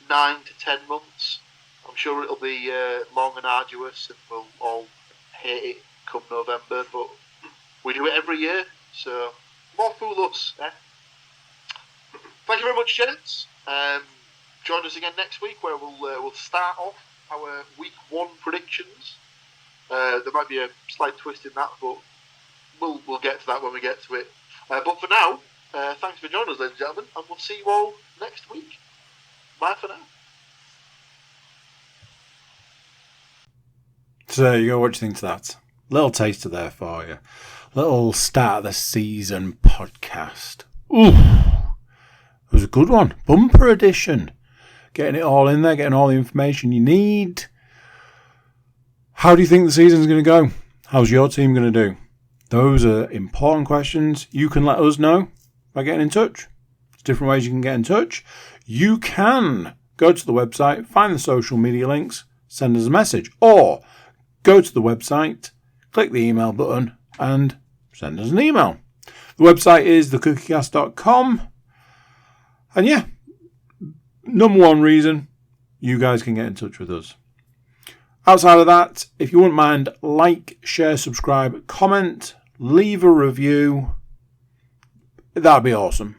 9 to 10 months. I'm sure it'll be long and arduous, and we'll all hate it come November, but we do it every year, so more fool us. Thank you very much, gents. Join us again next week, where we'll start off our week 1 predictions. There might be a slight twist in that, but we'll get to that when we get to it. But for now, thanks for joining us, ladies and gentlemen, and we'll see you all next week. Bye for now. So there you go. What do you think to that? Little taster there for you. Little start of the season podcast. Ooh, it was a good one. Bumper edition. Getting it all in there, getting all the information you need. How do you think the season's going to go? How's your team going to do? Those are important questions. You can let us know by getting in touch. There's different ways you can get in touch. You can go to the website, find the social media links, send us a message, or go to the website, click the email button, and send us an email. The website is thecookiecast.com. And yeah, number one reason you guys can get in touch with us. Outside of that, if you wouldn't mind, like, share, subscribe, comment, leave a review. That'd be awesome.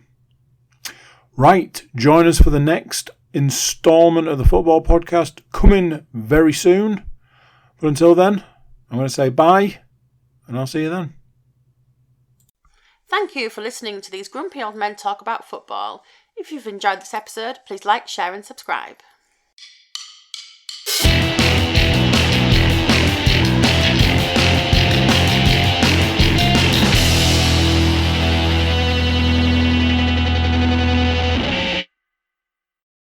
Right, join us for the next installment of the football podcast coming very soon. But until then, I'm going to say bye, and I'll see you then. Thank you for listening to these grumpy old men talk about football. If you've enjoyed this episode, please like, share and subscribe.